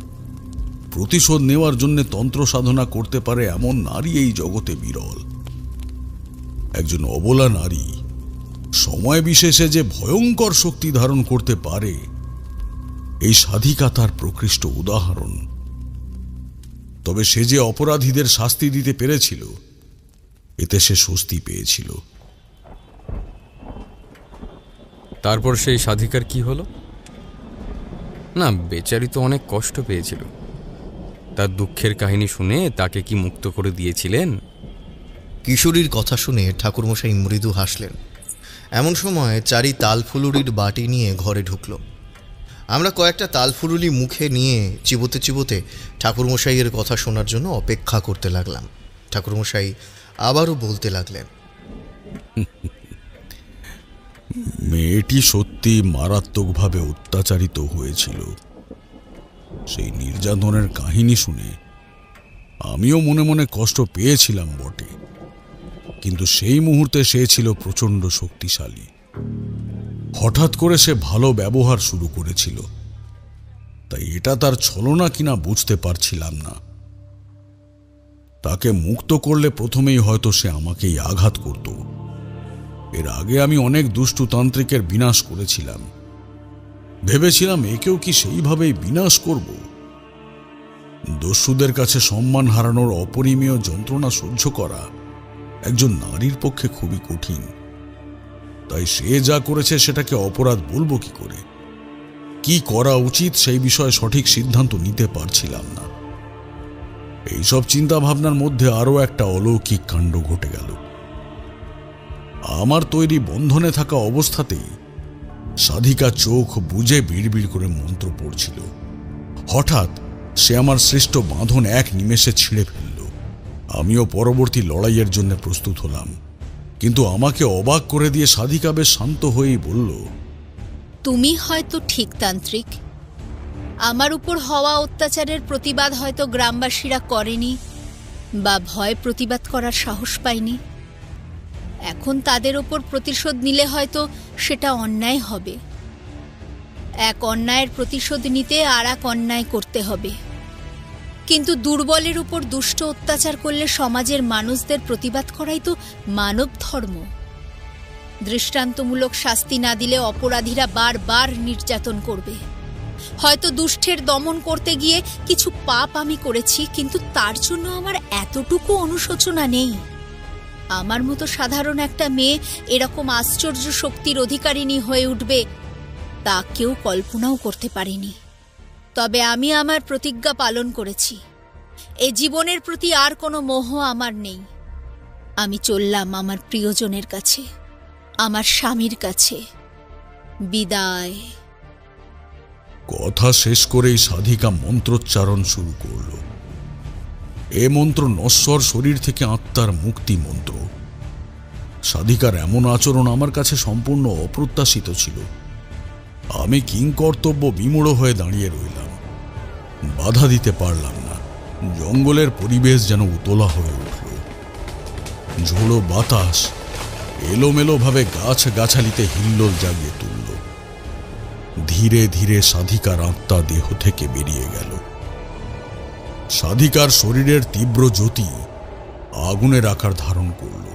Speaker 2: প্রতিশোধ নেওয়ার জন্য তন্ত্র সাধনা করতে পারে এমন নারী এই জগতে বিরল। একজন অবলা নারী সময় বিশেষে যে ভয়ঙ্কর শক্তি ধারণ করতে পারে, এই সাধিকা তার প্রকৃষ্ট উদাহরণ। তবে সে যে অপরাধীদের শাস্তি দিতে পেরেছিল, এতে সে স্বস্তি পেয়েছিল।
Speaker 3: তারপর সেই সাধিকার কি হলো? না, বেচারি তো অনেক কষ্ট পেয়েছিল। তার দুঃখের কাহিনী শুনে তাকে কি মুক্ত করে দিয়েছিলেন?
Speaker 1: কিশোরীর কথা শুনে ঠাকুরমশাই মৃদু হাসলেন। এমন সময় চারি তালফুলুরির বাটি নিয়ে ঘরে ঢুকল। আমরা কয়েকটা তালফুলুরি মুখে নিয়ে চিবোতে চিবোতে ঠাকুরমশাইয়ের কথা শোনার জন্য অপেক্ষা করতে লাগলাম। ঠাকুরমশাই আবারও বলতে লাগলেন,
Speaker 2: মেয়েটি সত্যি মারাত্মকভাবে অত্যাচারিত হয়েছিল। সেই নির্যাতনের কাহিনী শুনে আমিও মনে মনে কষ্ট পেয়েছিলাম বটে, কিন্তু সেই মুহূর্তে সে ছিল প্রচণ্ড শক্তিশালী। হঠাৎ করে সে ভালো ব্যবহার শুরু করেছিল, তাই এটা তার ছলনা কিনা বুঝতে পারছিলাম না। তাকে মুক্ত করলে প্রথমেই হয়তো সে আমাকেই আঘাত করত। এর আগে আমি অনেক দুষ্টু তান্ত্রিকের বিনাশ করেছিলাম। ভেবেছিলাম একেও কি সেইভাবেই বিনাশ করব। দস্যুদের কাছে সম্মান হারানোর অপরিমেয় যন্ত্রণা সহ্য করা একজন নারীর পক্ষে খুবই কঠিন। তাই সে যা করেছে সেটাকে অপরাধ বলবো কি করে? কি করা উচিত সেই বিষয়ে সঠিক সিদ্ধান্ত নিতে পারছিলাম না। এইসব চিন্তা ভাবনার মধ্যে আরো একটা অলৌকিক কাণ্ড ঘটে গেল। আমার তৈরি বন্ধনে থাকা অবস্থাতেই সাধিকা চোখ বুজে বিড়বিড় করে মন্ত্র পড়ছিল। হঠাৎ সে আমার সৃষ্ট বাঁধন এক নিমেষে ছিঁড়ে ফেলল। আমিও পরবর্তী লড়াইয়ের জন্য প্রস্তুত হলাম, কিন্তু আমাকে অবাক করে দিয়ে সাধিকা বেশ শান্ত হয়েই বলল,
Speaker 9: তুমি হয়তো ঠিক তান্ত্রিক, আমার উপর হওয়া অত্যাচারের প্রতিবাদ হয়তো গ্রামবাসীরা করেনি বা ভয় প্রতিবাদ করার সাহস পায়নি। এখন তাদের ওপর প্রতিশোধ নিলে হয়তো সেটা অন্যায় হবে। এক অন্যায়ের প্রতিশোধ নিতে আর এক অন্যায় করতে হবে, কিন্তু দুর্বলের উপর দুষ্ট অত্যাচার করলে সমাজের মানুষদের প্রতিবাদ করাই তো মানব ধর্ম। দৃষ্টান্তমূলক শাস্তি না দিলে অপরাধীরা বারবার নির্যাতন করবে। হয়তো দুষ্টের দমন করতে গিয়ে কিছু পাপ আমি করেছি, কিন্তু তার জন্য আমার এতটুকু অনুশোচনা নেই। আমার মতো সাধারণ একটা মেয়ে এরকম আশ্চর্য শক্তির অধিকারিণী হয়ে উঠবে তা কেউ কল্পনাও করতে পারেনি। তবে আমি আমার প্রতিজ্ঞা পালন করেছি। এ জীবনের প্রতি আর কোনো মোহ আমার নেই। আমি চললাম আমার প্রিয়জনের কাছে, আমার স্বামীর কাছে। বিদায়।
Speaker 2: কথা শেষ করেই সাধিকা মন্ত্রোচ্চারণ শুরু করল। এ মন্ত্র নশ্বর শরীর থেকে আত্মার মুক্তি মন্ত্র। সাধিকার এমন আচরণ আমার কাছে সম্পূর্ণ অপ্রত্যাশিত ছিল। আমি কিংকর্তব্য বিমূঢ় হয়ে দাঁড়িয়ে রইলাম, বাধা দিতে পারলাম না। জঙ্গলের পরিবেশ যেন উতলা হয়ে উঠল। ঝোড়ো বাতাস এলোমেলোভাবে গাছ গাছালিতে হিল্লোল জাগিয়ে তুলল। ধীরে ধীরে সাধিকার আত্মা দেহ থেকে বেরিয়ে গেল। সাধিকার শরীরের তীব্র জ্যোতি আগুনের আকার ধারণ করল।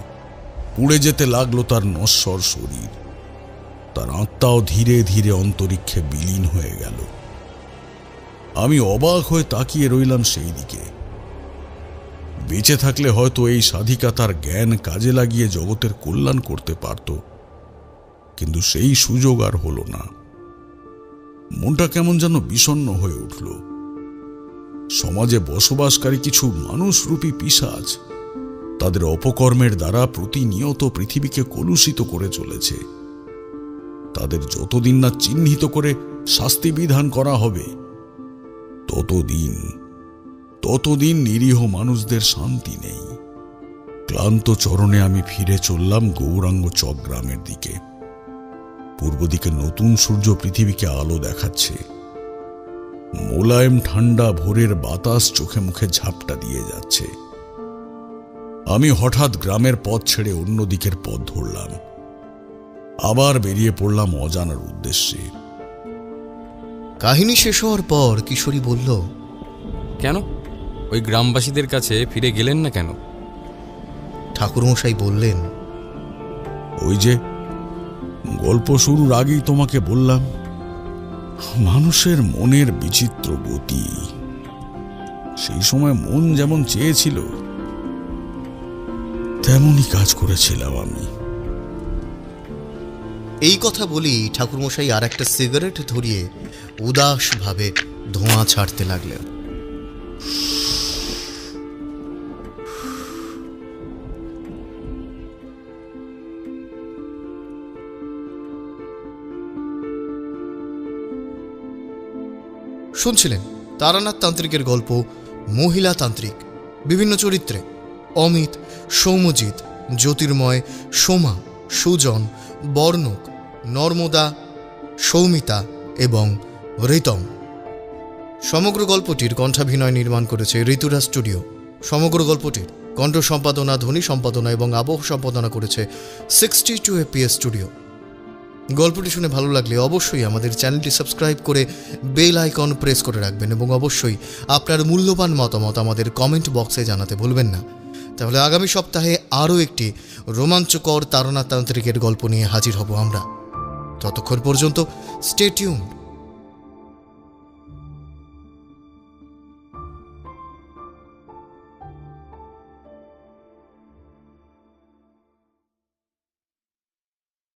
Speaker 2: পুড়ে যেতে লাগলো তার নশ্বর শরীর। তার আত্মাও ধীরে ধীরে অন্তরিক্ষে বিলীন হয়ে গেল। আমি অবাক হয়ে তাকিয়ে রইলাম সেই দিকে। বেঁচে থাকলে হয়তো এই সাধিকা তার জ্ঞান কাজে লাগিয়ে জগতের কল্যাণ করতে পারত, কিন্তু সেই সুযোগ আর হলো না। মনটা কেমন যেন বিষণ্ণ হয়ে উঠল। সমাজে বসবাসকারী কিছু মানুষরূপী পিশাচ তাদের অপকর্মের দ্বারা প্রতিনিয়ত পৃথিবীকে কলুষিত করে চলেছে। তাদের যতদিন না চিহ্নিত করে শাস্তি বিধান করা হবে, ততদিন নিরীহ মানুষদের শান্তি নেই। ক্লান্ত চরণে আমি ফিরে চললাম গৌরাঙ্গ চক গ্রামের দিকে। পূর্ব দিকে নতুন সূর্য পৃথিবীকে আলো দেখাচ্ছে। মোলায়েম ঠান্ডা ভোরের বাতাস চোখে মুখে ঝাপটা দিয়ে যাচ্ছে। আমি হঠাৎ গ্রামের পথ ছেড়ে অন্য দিকের পথ ধরলাম। আবার বেরিয়ে পড়লাম অজানার উদ্দেশ্যে।
Speaker 1: কাহিনী শেষ হওয়ার পর কিশোরী বলল,
Speaker 3: কেন ওই গ্রামবাসীদের কাছে ফিরে গেলেন না কেন?
Speaker 1: ঠাকুরমশাই বললেন,
Speaker 2: ওই যে গল্প শুরুর আগেই তোমাকে বললাম, মানুষের মনের বিচিত্র গতি। সেই সময় মন যেমন চেয়েছিল তেমনই কাজ করেছিলাম আমি।
Speaker 1: এই কথা বলি ঠাকুরমশাই আর একটা সিগারেট ধরিয়ে উদাসভাবে ধোঁয়া ছাড়তে লাগলেন। শুনছিলেন তারানাথ তান্ত্রিকের গল্প মহিলা তান্ত্রিক। বিভিন্ন চরিত্রে অমিত, সৌম্যজিৎ, জ্যোতির্ময়, সোমা, সুজন, বর্ণক, নর্মদা, সৌমিতা এবং ঋতম। সমগ্র গল্পটির কণ্ঠাভিনয় নির্মাণ করেছে ঋতুরাজ স্টুডিও। সমগ্র গল্পটির কণ্ঠ সম্পাদনা, ধ্বনি সম্পাদনা এবং আবহ সম্পাদনা করেছে 62 FPS স্টুডিও। গল্পটি শুনে ভালো লাগলে অবশ্যই আমাদের চ্যানেলটি সাবস্ক্রাইব করে বেল আইকন প্রেস করে রাখবেন এবং অবশ্যই আপনার মূল্যবান মতামত আমাদের কমেন্ট বক্সে জানাতে ভুলবেন না। তাহলে আগামী সপ্তাহে আরও একটি রোমাঞ্চকর তারানাথ তান্ত্রিকের গল্প নিয়ে হাজির হব আমরা। ততক্ষণ পর্যন্ত স্টে টিউনড।